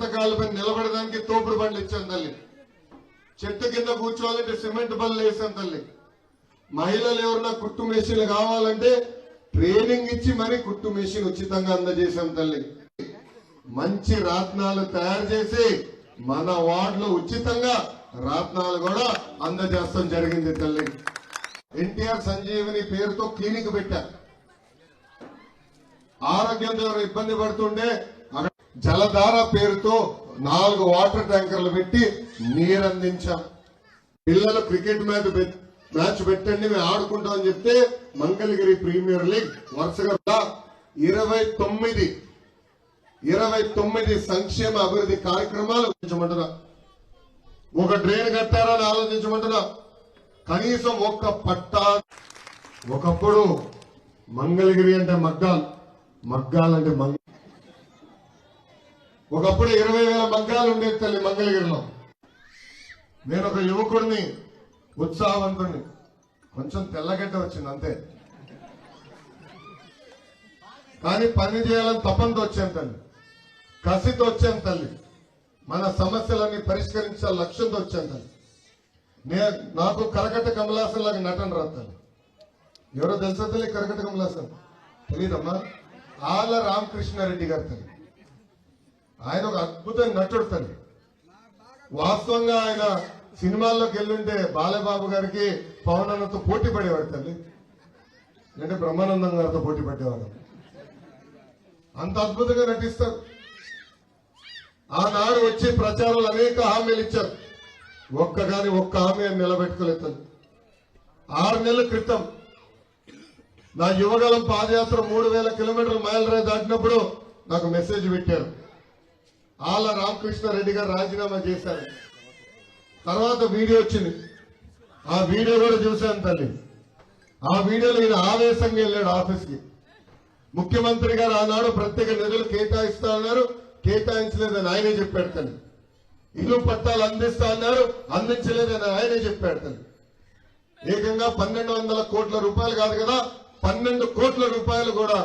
పథకాలపై నిలబడడానికి తోపుడు బండ్లు ఇచ్చాను తల్లి. చెట్టు కింద కూర్చోవాలంటే సిమెంట్ బళ్ళు వేసాను తల్లి. మహిళలు ఎవరన్నా కుట్టు మెషిన్లు కావాలంటే ట్రైనింగ్ ఇచ్చి మరి కుట్టు మెషిన్ ఉచితంగా అందజేశాం తల్లి. మంచి రాత్నాలు తయారు చేసి మన వార్డులో ఉచితంగా రాత్నాలు కూడా అందజేస్తాం జరిగింది తల్లి. ఎన్టీఆర్ సంజీవని పేరుతో క్లినిక్ పెట్టా. ఆరోగ్యంతో ఎవరు ఇబ్బంది పడుతుండే జలధార పేరుతో 4 వాటర్ ట్యాంకర్లు పెట్టి నీరు అందించాం. పిల్లలు క్రికెట్ మ్యాచ్ పెట్టండి మేము ఆడుకుంటామని చెప్తే మంగళగిరి ప్రీమియర్ లీగ్ వరుసగా 29 సంక్షేమ అభివృద్ధి కార్యక్రమాలు ఆలోచించమంటున్నా. ఒక డ్రైన్ కట్టారని ఆలోచించమంటున్నా. కనీసం ఒక్క పట్టా. ఒకప్పుడు మంగళగిరి అంటే మగ్గాలంటే ఒకప్పుడు 20,000 మగ్గాలు ఉండేది తల్లి మంగళగిరిలో. నేను ఒక యువకుడిని, ఉత్సాహవంతుడిని, కొంచెం తెల్లగడ్డ వచ్చింది అంతే, కానీ పని చేయాలని తపంతో వచ్చాను తల్లి, కసితో వచ్చాను తల్లి, మన సమస్యలన్నీ పరిష్కరించాల లక్ష్యంతో వచ్చాను తల్లి. నాకు కరకట్ట కమలాసన్ లాగా నటన రాదు తల్లి. ఎవరో తెలుసా తల్లి కరకట్ట కమలాసన్? తెలీదమ్మా. ఆళ్ళ రామకృష్ణారెడ్డి గారు తల్లి. ఆయన ఒక అద్భుతమైన నటుడు తల్లి. వాస్తవంగా ఆయన సినిమాల్లోకి వెళ్ళుంటే బాలబాబు గారికి పవన్ అన్నతో పోటీ పడేవాడు తల్లి, అంటే బ్రహ్మానందం గారితో పోటీ పడేవాడు. అంత అద్భుతంగా నటిస్తారు. ఆనాడు వచ్చి ప్రచారాలు అనేక హామీలు ఇచ్చారు. ఒక్క హామీ అని నిలబెట్టుకోలేదు తల్లి. 6 నెలల క్రితం నా యువగలం పాదయాత్ర 3000 కిలోమీటర్ల మైలురాయి దాటినప్పుడు నాకు మెసేజ్ పెట్టారు. ఆళ్ళ రామకృష్ణారెడ్డి గారు రాజీనామా చేశారు. తర్వాత వీడియో వచ్చింది. ఆ వీడియో కూడా చూశాను తల్లి. ఆ వీడియోలో ఈయన ఆవేశంగా వెళ్ళాడు ఆఫీస్కి. ముఖ్యమంత్రి గారు ఆనాడు ప్రత్యేక నిధులు కేటాయిస్తా అన్నారు, కేటాయించలేదని ఆయనే చెప్పాడు తల్లి. ఇల్లు పట్టాలు అందిస్తా అన్నారు, అందించలేదని ఆయనే చెప్పాడు తల్లి. ఏకంగా 1200 కోట్ల రూపాయలు కాదు కదా, 12 కోట్ల రూపాయలు కూడా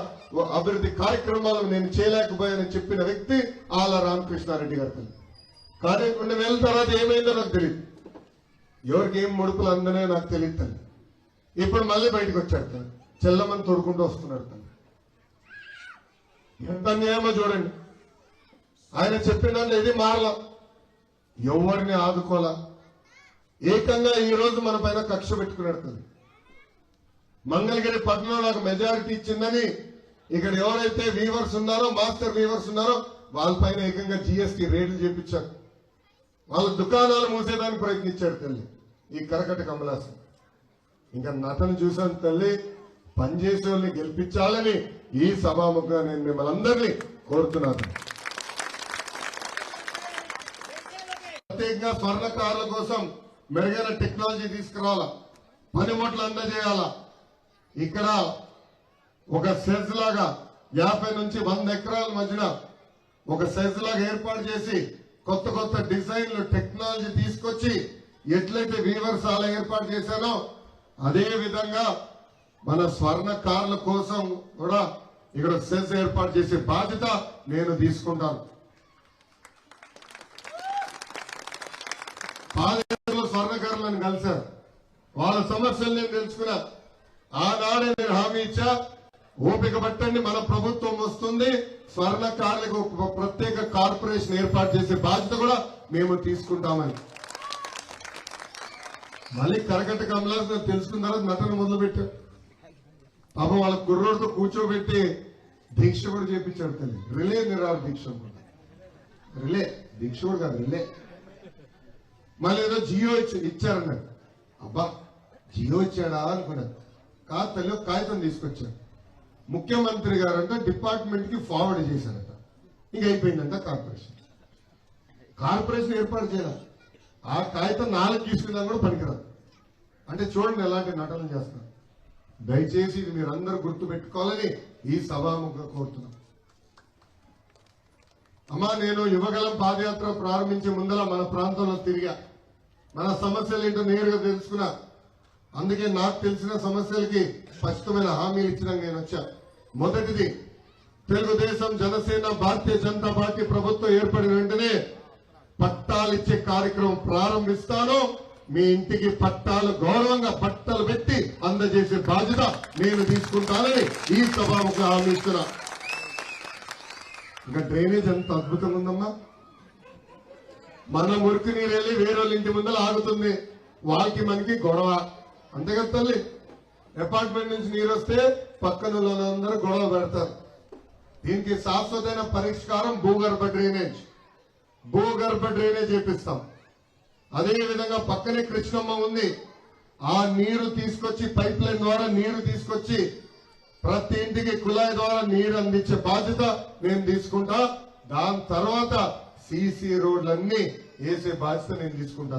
అభివృద్ధి కార్యక్రమాలు నేను చేయలేకపోయానని చెప్పిన వ్యక్తి ఆళ్ళ రామకృష్ణారెడ్డి గారు తల్లి. కానీ 2 నెలల తర్వాత ఏమైందో నాకు తెలియదు, ఎవరికి ఏం ముడుపులు అందనే నాకు తెలియదు తల్లి. ఇప్పుడు మళ్ళీ బయటకు వచ్చాడు తల్లి, చెల్లమని తోడుకుంటూ వస్తున్నాడు తల్లి. ఎంత అన్యాయమో చూడండి. ఆయన చెప్పిన ఇది మారలా, ఎవరిని ఆదుకోలా, ఏకంగా ఈ రోజు మన పైన కక్ష పెట్టుకున్నాడు తల్లి. మంగళగిరి పట్టణంలో నాకు మెజారిటీ ఇచ్చిందని ఇక్కడ ఎవరైతే వీవర్స్ ఉన్నారో, మాస్టర్ వీవర్స్ ఉన్నారో వాళ్ళపైన ఏకంగా జీఎస్టీ రేట్లు చేపించారు. వాళ్ళ దుకాణాలు మూసేదానికి ప్రయత్నించాడు తల్లి ఈ కరకట్ట కమలాసన్. ఇంకా నటన చూసాను తల్లి. పనిచేసే వాళ్ళని గెలిపించాలని ఈ సభాముఖంగా నేను మిమ్మల్ని అందరినీ కోరుతున్నాను. ప్రత్యేకంగా స్వర్ణకారుల కోసం మెరుగైన టెక్నాలజీ తీసుకురావాలా, పనిముట్లు అందజేయాలా. ఇక్కడ ఒక సెజ్ లాగా 50 నుంచి 100 ఎకరాల మధ్యన ఒక సెజ్ లాగా ఏర్పాటు చేసి కొత్త డిజైన్లు టెక్నాలజీ తీసుకొచ్చి ఎట్లయితే వీవర్స్ అలా ఏర్పాటు చేశానో అదే విధంగా మన స్వర్ణకారుల కోసం కూడా ఇక్కడ సెజ్ ఏర్పాటు చేసే బాధ్యత నేను తీసుకుంటాను. పాదయాత్రలో స్వర్ణకారులను కలిశారు, వాళ్ళ సమస్యలు నేను తెలుసుకున్నా. ఆనాడే నేను హామీ ఇచ్చా, ఓపిక పట్టండి, మన ప్రభుత్వం వస్తుంది, స్వర్ణకారులకు ఒక ప్రత్యేక కార్పొరేషన్ ఏర్పాటు చేసే బాధ్యత కూడా మేము తీసుకుంటామని. మళ్ళీ కరకట్ట కమలాసన్ తెలుసుకున్న తర్వాత నటన మొదలు పెట్టారు. పాపం వాళ్ళ కుర్రోడితో కూర్చోబెట్టి దీక్ష కూడా చేపించాడు తల్లి. రిలే నిరాహార దీక్ష కూడా, దీక్ష కూడా కాదు, రిలే. మళ్ళీ ఏదో జియో ఇచ్చారన్నారు. అబ్బా జియో ఇచ్చాడా అనుకున్నాను. కాదు తల్లి, ఒక కాగితం తీసుకొచ్చాడు. ముఖ్యమంత్రి గారంట డిపార్ట్మెంట్ కి ఫార్వర్డ్ చేశారట. ఇంక అయిపోయిందంట కార్పొరేషన్ ఏర్పాటు చేయాలి. ఆ కాగితం 4 తీసుకున్నా కూడా పనికిరాదు. అంటే చూడండి ఎలాంటి నటన చేస్తున్నారు. దయచేసి ఇది మీరందరూ గుర్తు పెట్టుకోవాలని ఈ సభాముఖంగా కోరుతున్నాం. అమ్మా, నేను యువగలం పాదయాత్ర ప్రారంభించే ముందర మన ప్రాంతంలో తిరిగా, మన సమస్యలు ఏంటో నేరుగా తెలుసుకున్నా. అందుకే నాకు తెలిసిన సమస్యలకి స్పష్టమైన హామీలు ఇచ్చినా నేను వచ్చా. మొదటిది తెలుగుదేశం జనసేన భారతీయ జనతా పార్టీ ప్రభుత్వం ఏర్పడిన వెంటనే పట్టాలు ఇచ్చే కార్యక్రమం ప్రారంభిస్తాను. మీ ఇంటికి పట్టాలు గౌరవంగా బట్టలు పెట్టి అందజేసే బాధ్యత నేను తీసుకుంటానని ఈ సభాముఖంగా హామీ ఇస్తున్నా. ఇంకా డ్రైనేజ్ ఎంత అద్భుతంగా ఉందమ్మా. మన మురికి నీరు వెళ్ళి వేరే ఇంటి ముందర ఆగుతుంది. వాళ్ళకి మనకి గొడవ. అంతే కదా తల్లి. అపార్ట్మెంట్ నుంచి నీరు వస్తే పక్కన అందరూ గొడవ పెడతారు. దీనికి శాశ్వతమైన పరిష్కారం భూగర్భ డ్రైనేజ్. భూగర్భ డ్రైనేజ్ చేపిస్తాం. అదే విధంగా పక్కనే కృష్ణమ్మ ఉంది. ఆ నీరు తీసుకొచ్చి పైప్ లైన్ ద్వారా నీరు తీసుకొచ్చి ప్రతి ఇంటికి కుళాయి ద్వారా నీరు అందించే బాధ్యత నేను తీసుకుంటా. దాని తర్వాత సీసీ రోడ్లన్నీ వేసే బాధ్యత నేను తీసుకుంటా.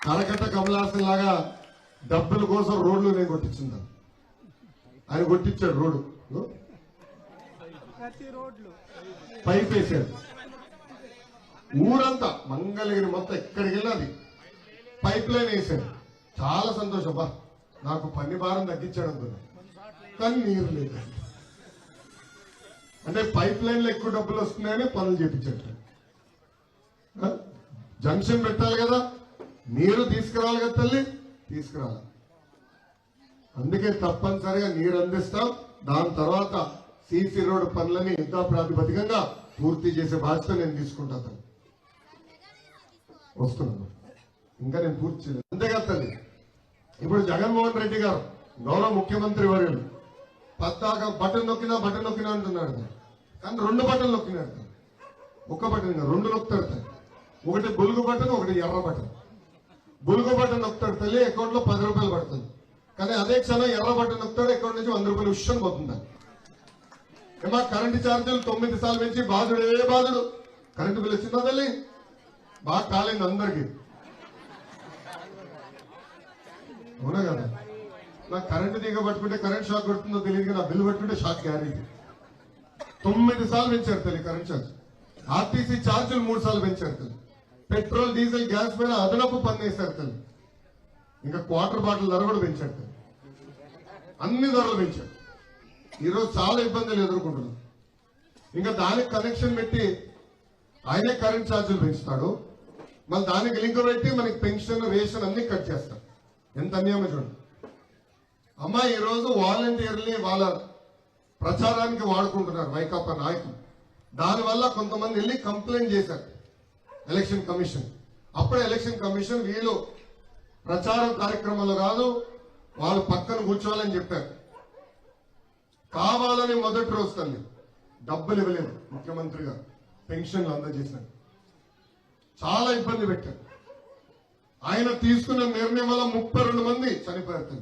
కరకట్ట కమలాసన్ లాగా డబ్బుల కోసం రోడ్లు నేను కొట్టించుంటాను. ఆయన కొట్టించాడు రోడ్డు, పైప్ వేసాడు. ఊరంతా మంగళగిరి మొత్తం ఎక్కడికి వెళ్ళాలి పైప్ లైన్ వేసాడు. చాలా సంతోషం. బా నాకు పని భారం తగ్గించాడు అనుకున్నా. కానీ నీరు లేదు. అంటే పైప్ లైన్ లో ఎక్కువ డబ్బులు వస్తున్నాయని పనులు చేపించాడు. జంక్షన్ పెట్టాలి కదా, నీరు తీసుకురావాలి కదా తల్లి, తీసుకురావాలి. అందుకే తప్పనిసరిగా నీరు అందిస్తాం. దాని తర్వాత సీసీ రోడ్డు పనులని యుద్ధ ప్రాతిపదికంగా పూర్తి చేసే బాధ్యత నేను తీసుకుంటాను. వస్తున్నాను, ఇంకా నేను పూర్తి చేయలేదు. అంతేగా తల్లి. ఇప్పుడు జగన్మోహన్ రెడ్డి గారు గౌరవ ముఖ్యమంత్రి వర్యులు పద్దాక బటన్ నొక్కినా అంటున్నాడు. కానీ 2 బటన్లు నొక్కినాడు. ఒక్క బటన్ 2 నొక్కుతాడు. ఒకటి బులుగు బటన్, ఒకటి ఎర్ర బటన్. బులుగు బటన్ నొక్కుతాడు తల్లి, అకౌంట్ లో 10 రూపాయలు పడుతుంది. కానీ అదే క్షణం ఎర్ర బటన్ నొక్కుతాడు, అకౌంట్ నుంచి 100 రూపాయలు ఉష్యం పోతుంది. ఏమా కరెంటు ఛార్జీలు 9 సార్లు పెంచి బాధుడు. కరెంటు బిల్ వచ్చిందా తల్లి? బాగా కాలేదు అందరికి. అవునా కదా? నాకు కరెంటు తీగ పట్టుకుంటే కరెంట్ షాక్ కొడుతుందో తెలియదు, నా బిల్లు పట్టుకుంటే షాక్ గ్యారెంటీ. 9 సార్లు పెంచారు తల్లి కరెంట్ ఛార్జ్. ఆర్టీసీ ఛార్జీలు 3 సార్లు పెంచారు తల్లి. పెట్రోల్, డీజిల్, గ్యాస్ పైన అదనపు పన్ను వేశారు తల్లి. ఇంకా క్వార్టర్ బాటిల్ ధర కూడా పెంచారు తల్లి. అన్ని ధరలు పెంచారు. ఈరోజు చాలా ఇబ్బందులు ఎదుర్కొంటున్నాం. ఇంకా దానికి కనెక్షన్ పెట్టి ఆయనే కరెంట్ ఛార్జీలు పెంచుతాడు. మళ్ళీ దానికి లింక్ పెట్టి మనకి పెన్షన్, రేషన్ అన్ని కట్ చేస్తాడు. ఎంత అన్యాయం చూడండి. అమ్మా ఈరోజు వాలంటీర్ని వాళ్ళ ప్రచారానికి వాడుకుంటున్నారు వైకాపా నాయకులు. దానివల్ల కొంతమంది వెళ్ళి కంప్లైంట్ చేశారు ఎలక్షన్ కమిషన్. అప్పుడే ఎలక్షన్ కమిషన్ వీళ్ళు ప్రచారం కార్యక్రమంలో కాదు, వాళ్ళు పక్కన కూర్చోవాలని చెప్పారు. కావాలని మొదటి రోజు తల్లి డబ్బులు ఇవ్వలేదు ముఖ్యమంత్రి గారు. పెన్షన్లు అందజేసినారు. చాలా ఇబ్బంది పెట్టారు. ఆయన తీసుకున్న నిర్ణయం వల్ల 32 మంది చనిపోయారు.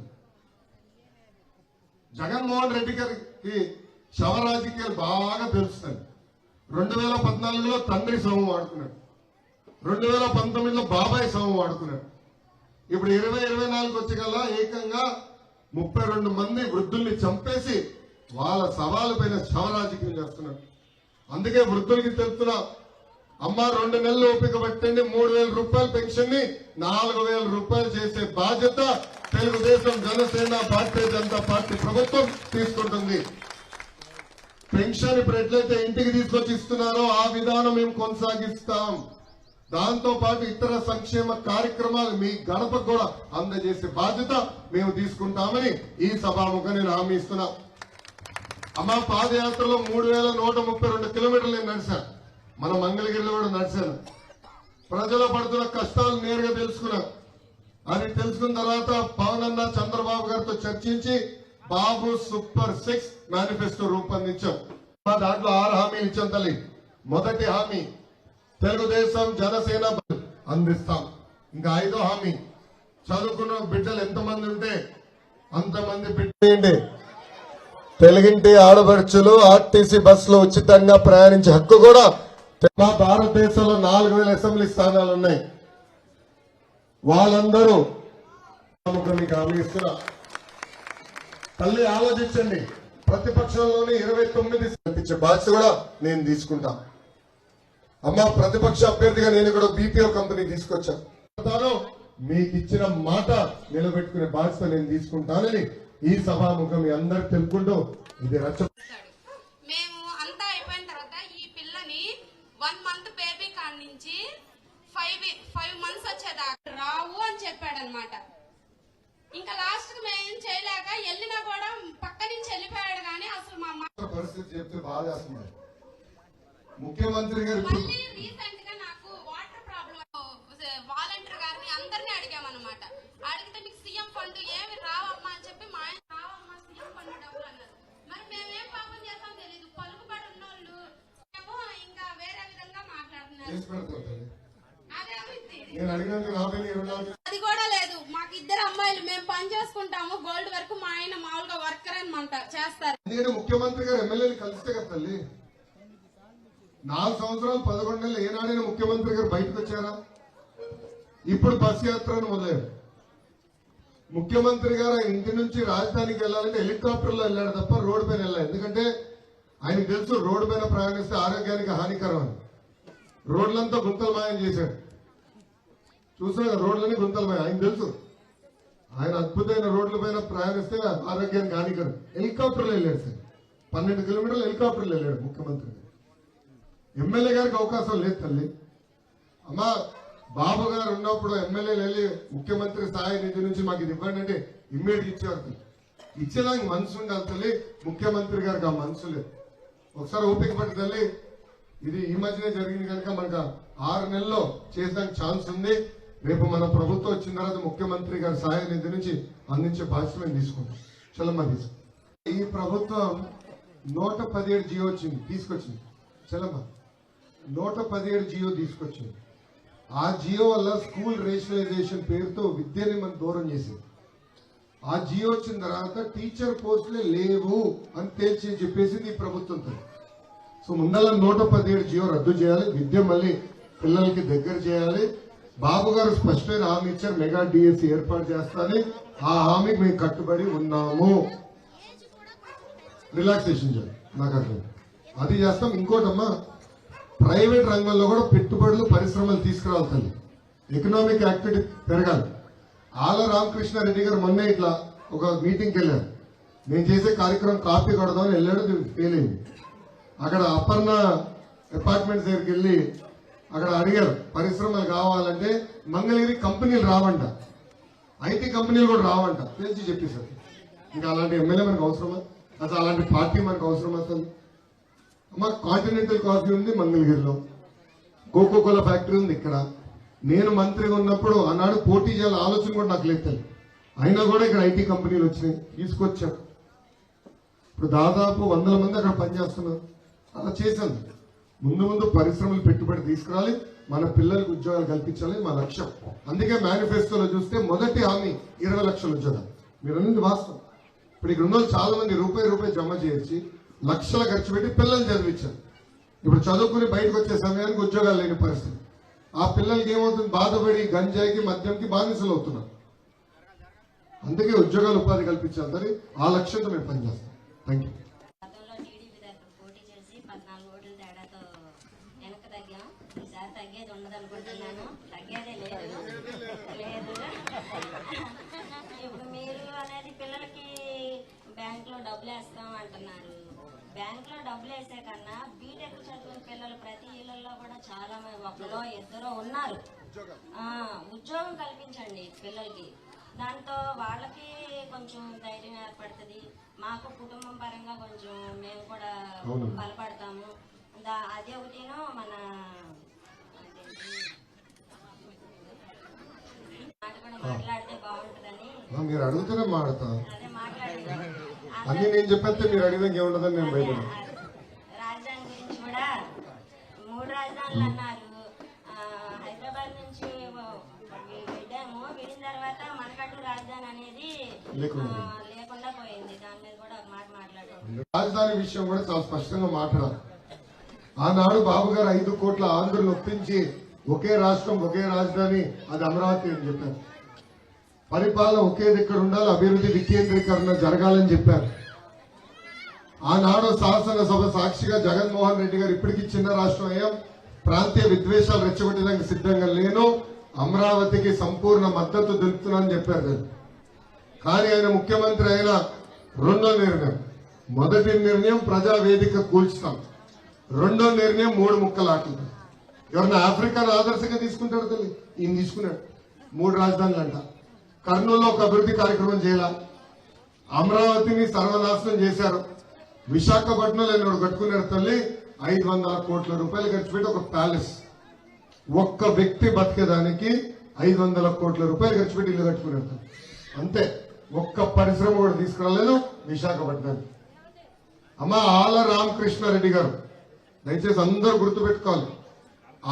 జగన్మోహన్ రెడ్డి గారికి శవ రాజకీయాలు బాగా తెలుస్తాయి. 2014లో తండ్రి శవం వాడుకున్నాడు. 2019లో బాబాయ్ శవం వాడుకున్నాడు. ఇప్పుడు 2024 వచ్చేకల్లా ఏకంగా 32 మంది వృద్ధుల్ని చంపేసి వాళ్ళ సవాలు పైన శవ రాజకీయం చేస్తున్నాడు. అందుకే వృద్ధులకి తెలుపుతున్నా, అమ్మ 2 నెలలు ఓపిక పట్టండి. 3000 రూపాయల పెన్షన్ ని 4000 రూపాయలు చేసే బాధ్యత తెలుగుదేశం జనసేన భారతీయ జనతా పార్టీ ప్రభుత్వం తీసుకుంటుంది. పెన్షన్ ఇప్పుడు ఎట్లయితే ఇంటికి తీసుకొచ్చి ఇస్తున్నారో ఆ విధానం మేము కొనసాగిస్తాం. దాంతో పాటు ఇతర సంక్షేమ కార్యక్రమాలు మీ గడపకు కూడా అందజేసే బాధ్యత మేము తీసుకుంటామని ఈ సభాముఖంగా నేను హామీ ఇస్తున్నా. అమ్మ పాదయాత్రలో 3132 కిలోమీటర్లు నేను నడిచాను. మన మంగళగిరిలో కూడా నడిచాను. ప్రజలు పడుతున్న కష్టాలు నేరుగా తెలుసుకున్నాను. అది తెలుసుకున్న తర్వాత పవన్ అన్న చంద్రబాబు గారితో చర్చించి బాబు సూపర్ 6 మేనిఫెస్టో రూపొందించాం. దాంట్లో 6 హామీలు ఇచ్చాం తల్లి. మొదటి హామీ తెలుగుదేశం జనసేన అందిస్తాం. ఇంకా 5వ హామీ చదువుకున్న బిడ్డలు ఎంతమంది ఉంటే అంతమంది బిడ్డ తెలుగింటి ఆడపడుచులు ఆర్టీసీ బస్సులో ఉచితంగా ప్రయాణించే హక్కు కూడా. మా భారతదేశంలో 4000 అసెంబ్లీ స్థానాలు ఉన్నాయి. వాళ్ళందరూ మీకు హామీ ఇస్తున్నా. తల్లి ఆలోచించండి. ప్రతిపక్షంలోని 29 ఇచ్చే బాధ్యత కూడా నేను తీసుకుంటా. అమ్మ ప్రతిపక్ష అభ్యర్థిగా నేను కూడా బీపీఓ కంపెనీ తీసుకొచ్చాను. మీకు ఇచ్చిన మాట నిలబెట్టుకునే బాధ్యత నేను తీసుకుంటానని ఈ సభాముఖం మీ అందరికి తెలుపుకుంటూ ఇది రచ్చ. మేము అంతా అయిపోయిన తర్వాత ఈ పిల్లని 1 మంత్ బేబీ కాడి నుంచి 5 మంత్స్ వచ్చేదాకా రావు అని చెప్పాడనమాట. ఇంకా లాస్ట్ కి మేము ఏం చేయలేక వెళ్ళినా కూడా పక్క నుంచి వెళ్ళిపోయాడు. కానీ అసలు మా పరిస్థితి చెప్తే బాధ చేస్తున్నారు. ముఖ్యమంత్రి గారు మళ్ళీ రీసెంట్ గా నాకు వాటర్ ప్రాబ్లం వాలంటీర్ గారిని అందరినీ అడిగామన్నమాట. అడిగితే మీకు సీఎం ఫండ్ ఏమి రావమ్మా అని చెప్పి మా ఆయన రావమ్మా సీఎం ఫండ్ డబ్బులు అన్నారు. మరి మేమేం పాపం చేస్తాం తెలియదు. పలుకుబడి ఉన్నోళ్ళు ఏమో ఇంకా వేరే విధంగా మాట్లాడుతున్నారు. అది కూడా లేదు. మాకు 2 అమ్మాయిలు, మేము పని చేసుకుంటాము గోల్డ్ వరకు. మా ఆయన మామూలుగా వర్కర్ అనమాట చేస్తారు. ఎందుకంటే ముఖ్యమంత్రి గారు ఎమ్మెల్యేని కలిస్తే కదా తల్లి. 4 సంవత్సరాలు 11 నెలలు ఏనాడైనా ముఖ్యమంత్రి గారు బయటకు వచ్చారా? ఇప్పుడు బస్ యాత్రను మొదలయ్యారు. ముఖ్యమంత్రి గారు ఆయన ఇంటి నుంచి రాజధానికి వెళ్లాలంటే హెలికాప్టర్ లో వెళ్ళాడు తప్ప రోడ్డు పైన వెళ్ళాలి. ఎందుకంటే ఆయనకు తెలుసు రోడ్డు పైన ప్రయాణిస్తే ఆరోగ్యానికి హానికరం అని. రోడ్లంతా గుంతలమాయం చేశాడు. చూసినా రోడ్లని గుంతలమాయం. ఆయన తెలుసు. ఆయన అద్భుతమైన రోడ్ల పైన ప్రయాణిస్తే ఆరోగ్యానికి హానికరం. హెలికాప్టర్లో వెళ్ళాడు సార్. 12 కిలోమీటర్లు హెలికాప్టర్లో వెళ్ళాడు ముఖ్యమంత్రి. ఎమ్మెల్యే గారికి అవకాశం లేదు తల్లి. అమ్మా బాబు గారు ఉన్నప్పుడు ఎమ్మెల్యేలు వెళ్ళి ముఖ్యమంత్రి స్థాయి నిధి నుంచి మాకు ఇది ఇవ్వండి అంటే ఇమ్మీడియట్ ఇచ్చేవారు. ఇచ్చేదానికి మనసు ఉండాలి తల్లి. ముఖ్యమంత్రి గారికి ఆ మనసు లేదు. ఒకసారి ఓపిక పట్టి తల్లి. ఇది ఈ మధ్యనే జరిగింది కనుక మనకు 6 నెలల్లో చేసేదానికి ఛాన్స్ ఉంది. రేపు మన ప్రభుత్వం వచ్చిన తర్వాత ముఖ్యమంత్రి గారి సహాయ నిధి నుంచి అందించే బాధ్యత మేము తీసుకుంటాం. చలమ్మా తీసుకు. ఈ ప్రభుత్వం 117 జియో వచ్చింది తీసుకొచ్చింది. చలమ్మా 117 జియో తీసుకొచ్చింది. ఆ జియో వల్ల స్కూల్ రేషనలైజేషన్ పేరుతో విద్యని మనం దూరం చేసింది. ఆ జియో వచ్చిన తర్వాత టీచర్ పోస్టులే లేవు అని తేల్చి చెప్పేసింది ఈ ప్రభుత్వంతో. సో ముందల 117 జియో రద్దు చేయాలి. విద్య మళ్ళీ పిల్లలకి దగ్గర చేయాలి. బాబు గారు స్పష్టమైన హామీ ఇచ్చారు. మెగా డిఎస్సి ఏర్పాటు చేస్తానని. ఆ హామీకి మేము కట్టుబడి ఉన్నాము. రిలాక్సేషన్ చేయాలి. నాకు అర్థం అది చేస్తాం. ఇంకోటమ్మా ప్రైవేట్ రంగంలో కూడా పెట్టుబడులు పరిశ్రమలు తీసుకురావాలి తల్లి. ఎకనామిక్ యాక్టివిటీ పెరగాలి. ఆల రామకృష్ణారెడ్డి గారు మొన్న ఇట్లా ఒక మీటింగ్కి వెళ్ళారు. నేను చేసే కార్యక్రమం కాపీ కొడదామని వెళ్ళాడు. ఫెయిల్ అయింది. అక్కడ అపర్ణ అపార్ట్మెంట్స్ దగ్గరికి వెళ్ళి అక్కడ అడిగారు పరిశ్రమలు కావాలంటే మంగళగిరి కంపెనీలు రావంట, ఐటీ కంపెనీలు కూడా రావంట తెలిసి చెప్పేశారు. ఇంకా అలాంటి ఎమ్మెల్యే మనకు అవసరమా? అసలు అలాంటి పార్టీ మనకు అవసరమా? అసలు అమ్మ కాంటినెంటల్ కాఫీ ఉంది మంగళగిరిలో, కోకోకోలా ఫ్యాక్టరీ ఉంది ఇక్కడ. నేను మంత్రిగా ఉన్నప్పుడు ఆనాడు పోటీ చేయాల ఆలోచన కూడా నాకు లేదు. అయినా కూడా ఇక్కడ ఐటీ కంపెనీలు వచ్చినాయి, తీసుకొచ్చాం. ఇప్పుడు దాదాపు 100 మంది అక్కడ పనిచేస్తున్నారు. అలా చేశాను. ముందు పరిశ్రమలు పెట్టుబడి తీసుకురాలి, మన పిల్లలకు ఉద్యోగాలు కల్పించాలి మా లక్ష్యం. అందుకే మేనిఫెస్టోలో చూస్తే మొదటి హామీ 20 లక్షల ఉద్యోగాలు. మీరు అన్నది వాస్తవం. ఇప్పుడు ఇక్కడ ఉన్న చాలా మంది రూపాయి జమ చేసి లక్షలు ఖర్చు పెట్టి పిల్లలు చదివించారు. ఇప్పుడు చదువుకుని బయటకు వచ్చే సమయానికి ఉద్యోగాలు లేని పరిస్థితి. ఆ పిల్లలకి ఏమవుతుంది? బాధపడి గంజాయికి మద్యంకి బానిసలు అవుతున్నారు. అందుకే ఉద్యోగాలు ఉపాధి కల్పించాలి. ఆ లక్ష్యంతో మేము పనిచేస్తాం. Thank you. తగ్గేది ఉండదు అనుకుంటున్నాను. తగ్గేదే లేదు. ఇప్పుడు మీరు అనేది పిల్లలకి బ్యాంక్ లో డబ్బులు వేస్తాం అంటున్నారు. బ్యాంక్ లో డబ్బులు వేసే కన్నా బీటెక్ చదివిన పిల్లలు ప్రతి ఇళ్లలో కూడా చాలా మంది, 1-2 ఉన్నారు. ఉద్యోగం కల్పించండి పిల్లలకి. దాంతో వాళ్ళకి కొంచెం ధైర్యం ఏర్పడుతుంది. మాకు కుటుంబం పరంగా కొంచెం మేము కూడా బలపడతాము. అదే ఒకటినో మన మాట్లాడితే బాగుంటుందని. మీరు అడుగుతూనే మాట్లాడతా. అన్ని నేను చెప్పేస్తే మీరు అడిగినా ఏముండదని నేను బయట. రాజధాని గురించి కూడా 3 రాజధానులు అన్నారు. హైదరాబాద్ నుంచి విడ్డాము. విడిన తర్వాత మనకంటూ రాజధాని అనేది లేకుండా పోయింది. దాని మీద కూడా ఒక మాట మాట్లాడారు. రాజధాని విషయం కూడా చాలా స్పష్టంగా మాట్లాడారు. ఆనాడు బాబు గారు 5 కోట్ల ఆంధ్రులు ఒప్పించి ఒకే రాష్ట్రం ఒకే రాజధాని, అది అమరావతి అని చెప్పారు. పరిపాలన ఒకే దగ్గర ఉండాలి, అభివృద్ధి వికేంద్రీకరణ జరగాలని చెప్పారు. ఆనాడు శాసనసభ సాక్షిగా జగన్మోహన్ రెడ్డి గారు ఇప్పటికీ చిన్న రాష్ట్రం అయ్యాం, ప్రాంతీయ విద్వేషాలు రెచ్చగొట్టడానికి సిద్ధంగా లేను, అమరావతికి సంపూర్ణ మద్దతు తెలుపుతున్నానని చెప్పారు. కానీ ఆయన ముఖ్యమంత్రి అయిన రెండో నిర్ణయం, మొదటి నిర్ణయం ప్రజావేదిక కూల్చుతాం, రెండో నిర్ణయం 3 ముక్కలు ఆటలు. ఎవరన్నా ఆఫ్రికాను ఆదర్శంగా తీసుకుంటాడు తల్లి, ఈయన తీసుకున్నాడు. 3 రాజధానులు అంట. కర్నూలులో ఒక అభివృద్ధి కార్యక్రమం చేయాల, అమరావతిని సర్వనాశనం చేశారు. విశాఖపట్నంలో నేను కట్టుకున్నాడు తల్లి, 500 కోట్ల రూపాయలు ఖర్చు పెట్టి ఒక ప్యాలెస్, ఒక్క వ్యక్తి బతికేదానికి 500 కోట్ల రూపాయలు ఖర్చు పెట్టి ఇల్లు కట్టుకున్నాడు. అంతే, ఒక్క పరిశ్రమ కూడా తీసుకురాలేదు విశాఖపట్నానికి. అమ్మ ఆల రామకృష్ణారెడ్డి గారు, దయచేసి అందరూ గుర్తుపెట్టుకోవాలి,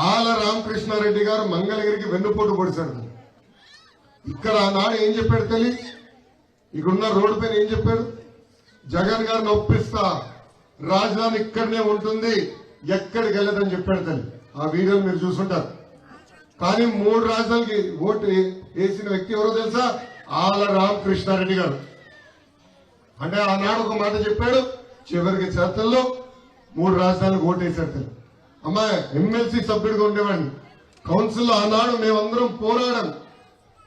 ఆల రామకృష్ణారెడ్డి గారు మంగళగిరికి వెన్నుపోటు పొడిచాడు. ఇక్కడ ఆనాడు ఏం చెప్పాడు తల్లి, ఇక్కడున్న రోడ్డు పైన ఏం చెప్పాడు, జగన్ గారిని ఒప్పిస్తా, రాజధాని ఇక్కడనే ఉంటుంది, ఎక్కడికి వెళ్ళదని చెప్పాడు తల్లి. ఆ వీడియోలు మీరు చూసుంటారు. కానీ 3 రాజధానికి ఓటు వేసిన వ్యక్తి ఎవరో తెలుసా, ఆల రామకృష్ణారెడ్డి గారు. అంటే ఆనాడు ఒక మాట చెప్పాడు, చివరికి చర్చల్లో 3 రాజధానులకు ఓటేశారు తల్లి. అమ్మా ఎమ్మెల్సీ సభ్యుడిగా ఉండేవాడిని, కౌన్సిల్లో ఆనాడు మేమందరం పోరాడాం,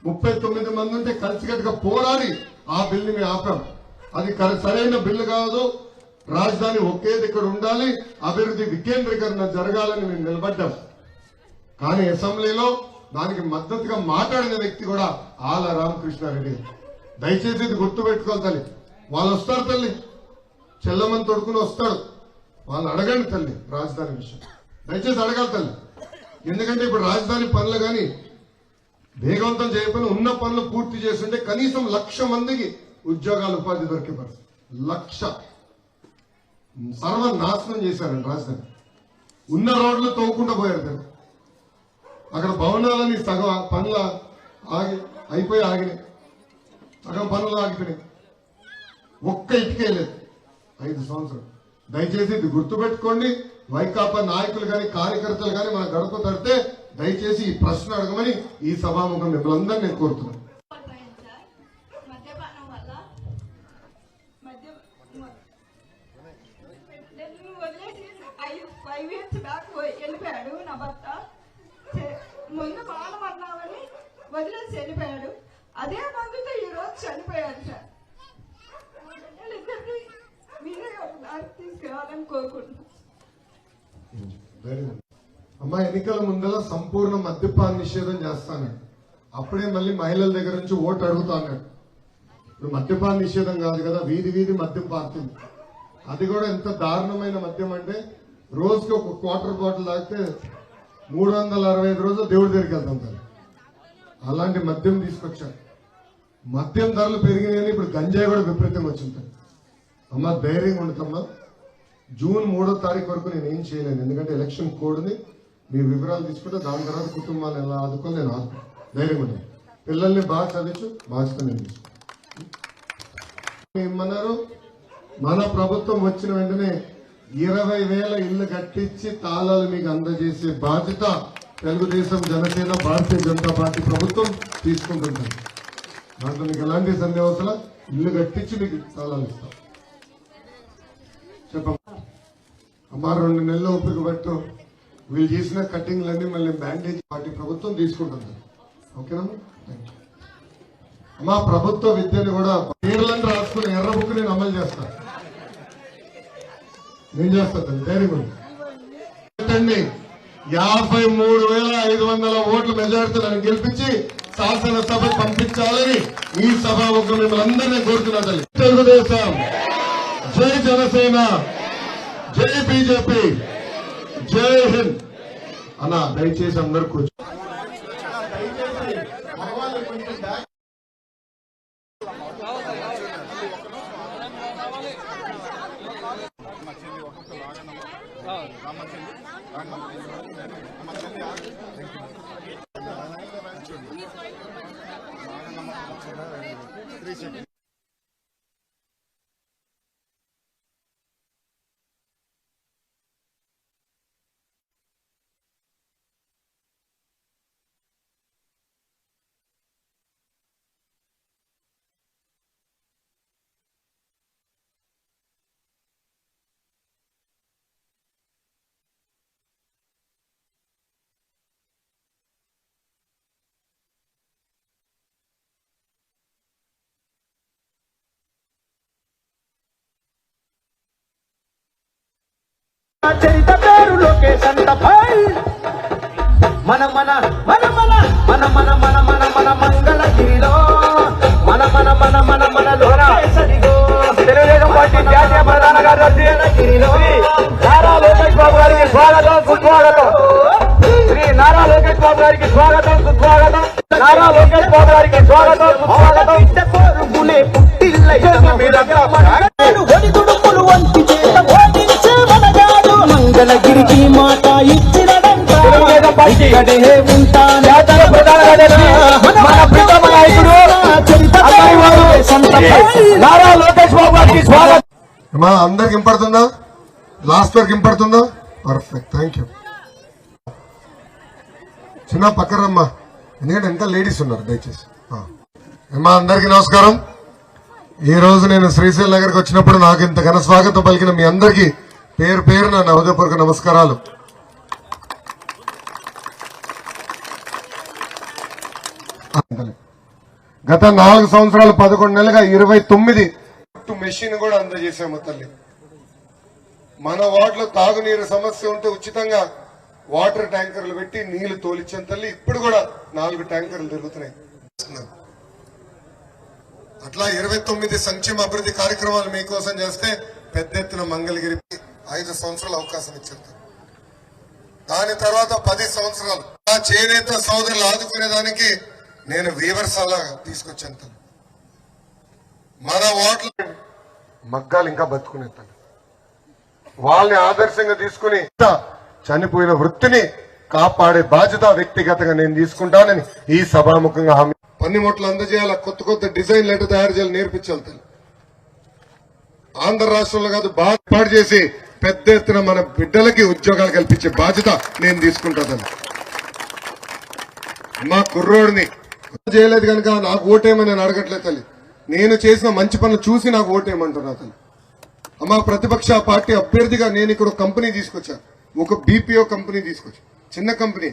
39 మంది ఉంటే కలిసికట్టుగా పోరాడి ఆ బిల్లు మేము ఆపాం. అది సరైన బిల్లు కాదు, రాజధాని ఒకే ఇక్కడ ఉండాలి, అభివృద్ధి వికేంద్రీకరణ జరగాలని మేము నిలబడ్డాం. కానీ అసెంబ్లీలో దానికి మద్దతుగా మాట్లాడిన వ్యక్తి కూడా ఆల రామకృష్ణారెడ్డి. దయచేసి ఇది గుర్తు పెట్టుకోవాలి తల్లి. వాళ్ళు వస్తారు తల్లి, చెల్లమని తొడుకుని వస్తాడు, వాళ్ళు అడగండి తల్లి రాజధాని విషయం, దయచేసి అడగాలి తల్లి. ఎందుకంటే ఇప్పుడు రాజధాని పనులు కానీ వేగవంతం చేయకపోయినా ఉన్న పనులు పూర్తి చేస్తుంటే కనీసం 1,00,000 మందికి ఉద్యోగాలు ఉపాధి దొరికే పరిస్థితి. 1,00,000 సర్వనాశనం చేశారండి రాజధాని. ఉన్న రోడ్లు తవ్వుకుంటూ పోయారు తల్లి. అక్కడ భవనాలని సగం పనులు ఆగినాయి, సగం పనులు ఆగిపోయినాయి, ఒక్క ఇటుకే లేదు 5 సంవత్సరాలు. దయచేసి ఇది గుర్తుపెట్టుకోండి. వైకాపా నాయకులు కానీ కార్యకర్తలు కానీ మన గడప తడితే దయచేసి ఈ ప్రశ్న అడగమని ఈ సభాముఖం మిమ్మల్ని అందరినీ నేను కోరుతున్నాను. వెళ్ళిపోయాడు నా భర్త, ముందు బాధపడ్డామని వదిలేసి వెళ్ళిపోయాడు. అదే మందుతో ఈ రోజు చనిపోయాడు సార్. ఇద్దరికి మీరే ఒక దారి తీసుకురావాలని కోరుకుంటున్నాను. అమ్మా ఎన్నికల ముందర సంపూర్ణ మద్యపాన నిషేధం చేస్తాను, అప్పుడే మళ్ళీ మహిళల దగ్గర నుంచి ఓటు అడుగుతాను. ఇప్పుడు మద్యపాన నిషేధం కాదు కదా, వీధి వీధి మద్యం పారుతుంది. అది కూడా ఎంత దారుణమైన మద్యం అంటే రోజుకి ఒక క్వార్టర్ బాటిల్ తాగితే 365 రోజులు దేవుడి దగ్గరికి వెళ్తాం సార్. అలాంటి మద్యం తీసుకొచ్చారు. మద్యం ధరలు పెరిగినాయని ఇప్పుడు గంజాయి కూడా విపరీతంగా వచ్చింది. అమ్మ ధైర్యంగా ఉండుతమ్మా, జూన్ 3వ తారీఖు వరకు నేను ఏం చేయలేను, ఎందుకంటే ఎలక్షన్ కోడ్ని మీ వివరాలు తీసుకుంటే దాని తర్వాత కుటుంబాన్ని ఎలా ఆదుకొని నేను ఆదుకో, ధైర్యం ఉంటాను. పిల్లల్ని బాగా చదివించు, బాధ్యత నేను తీసుకు. ఏమన్నారు, మన ప్రభుత్వం వచ్చిన వెంటనే 20,000 ఇళ్లు కట్టించి తాళాలు మీకు అందజేసే బాధ్యత తెలుగుదేశం, జనసేన, భారతీయ జనతా పార్టీ ప్రభుత్వం తీసుకుంటుంటారు. దాంట్లో మీకు ఎలాంటి సందేహం, ఇల్లు కట్టించి మీకు తాళాలు ఇస్తాం. చెప్పమ్మా అమ్మా, 2 నెలలు ఓపిక పట్టు, వీళ్ళు చేసిన కట్టింగ్లన్నీ మళ్ళీ బ్యాండేజ్ పార్టీ ప్రభుత్వం తీసుకుంటుంది. ఓకేనమ్మా, అమ్మా ప్రభుత్వ విద్యను కూడా పేర్లను రాసుకుని ఎర్ర బుక్ నేను అమలు చేస్తాను. ఏం చేస్తాను ధైర్యం ఉంది. 53,500 ఓట్ల మెజార్టీ నన్ను గెలిపించి శాసనసభ పంపించాలని ఈ సభాముఖం మిమ్మల్ని అందరినీ కోరుతున్నా తల్లి. తెలుగుదేశం జై, జనసేన జై, బీజేపీ జై హింద్. అన్న దయచేసి అందరూ కూర్చో. చరిత పేరు లోకేశంత పై మన మన మన మన మన మన మన మన మన మంగళగిరిలో మన మన మన మన మన లోకేశనిగో తెలుగుదేశం పార్టీ జాతీయ ప్రధాన కార్యదర్శి నారా లోకేష్ బాబు గారికి స్వాగతం సుస్వాగతం. శ్రీ నారా లోకేష్ బాబు గారికి స్వాగతం సుస్వాగతం. నారా లోకేష్ బాబు గారికి స్వాగతం సుస్వాగతం. కోరుకునే పుట్టిల్లు వంటి చేత ఓడించే మనగాడు మంగళగిరికి మాట ఇచ్చినడంట. ఇక్కడే ఉంటాను మన ప్రియతమ నాయకుడు నారా లోకేష్ బాబు గారికి స్వాగతం. అందరికి ఇంపడుతుందా? లాస్ట్ వరకు ఇంపడుతుందా? Perfect, thank you. చిన్న పక్కరమ్మా, ఎందుకంటే ఇంకా లేడీస్ ఉన్నారు, దయచేసి. అమ్మా అందరికి నమస్కారం. ఈ రోజు నేను శ్రీశైలం నగర్కి వచ్చినప్పుడు నాకు ఇంత ఘన స్వాగతం పలికిన మీ అందరికీ పేరు పేరున నా హృదయపూర్వక నమస్కారాలు. గత 4 సంవత్సరాలు 11 నెలలుగా 29 మెషిన్ కూడా అందజేశాము తల్లి. మన వార్డులో తాగునీరు సమస్య ఉంటే ఉచితంగా వాటర్ ట్యాంకర్లు పెట్టి నీళ్లు తోలిచ్చాను తల్లి. ఇప్పుడు కూడా 4 ట్యాంకర్లు తిరుగుతున్నాయి. అట్లా 29 సంక్షేమ అభివృద్ధి కార్యక్రమాలు మీకోసం చేస్తే పెద్ద ఎత్తున మంగళగిరి 5 సంవత్సరాలు అవకాశం ఇచ్చారు. దాని తర్వాత 10 సంవత్సరాలు ఆ చేనేత సోదరులు ఆదుకునేదానికి నేను వీవర్సాలా తీసుకొచ్చాను తల్లి. మన వార్డులో మగ్గాలు ఇంకా బతుకునే తల్లి. వాళ్ళని ఆదర్శంగా తీసుకుని చనిపోయిన వృత్తిని కాపాడే బాధ్యత వ్యక్తిగతంగా నేను తీసుకుంటానని ఈ సభాముఖంగా హామీ. పన్నిముట్లు అందజేయాల, కొత్త కొత్త డిజైన్లు ఎటు తయారు చేయాలి నేర్పించాలి తల్లి. ఆంధ్ర రాష్ట్రంలో కాదు బాధపాటు చేసి పెద్ద ఎత్తున మన బిడ్డలకి ఉద్యోగాలు కల్పించే బాధ్యత నేను తీసుకుంటాను. మా కుర్రోడిని చేయలేదు కనుక నాకు ఓటేమని నేను అడగట్లేదు తల్లి. నేను చేసిన మంచి పనులు చూసి నాకు ఓటేయమంటున్నా తల్లి. అమ్మా ప్రతిపక్ష పార్టీ అభ్యర్థిగా నేను ఇక్కడ ఒక కంపెనీ తీసుకొచ్చా, ఒక బీపీఓ కంపెనీ తీసుకొచ్చా, చిన్న కంపెనీ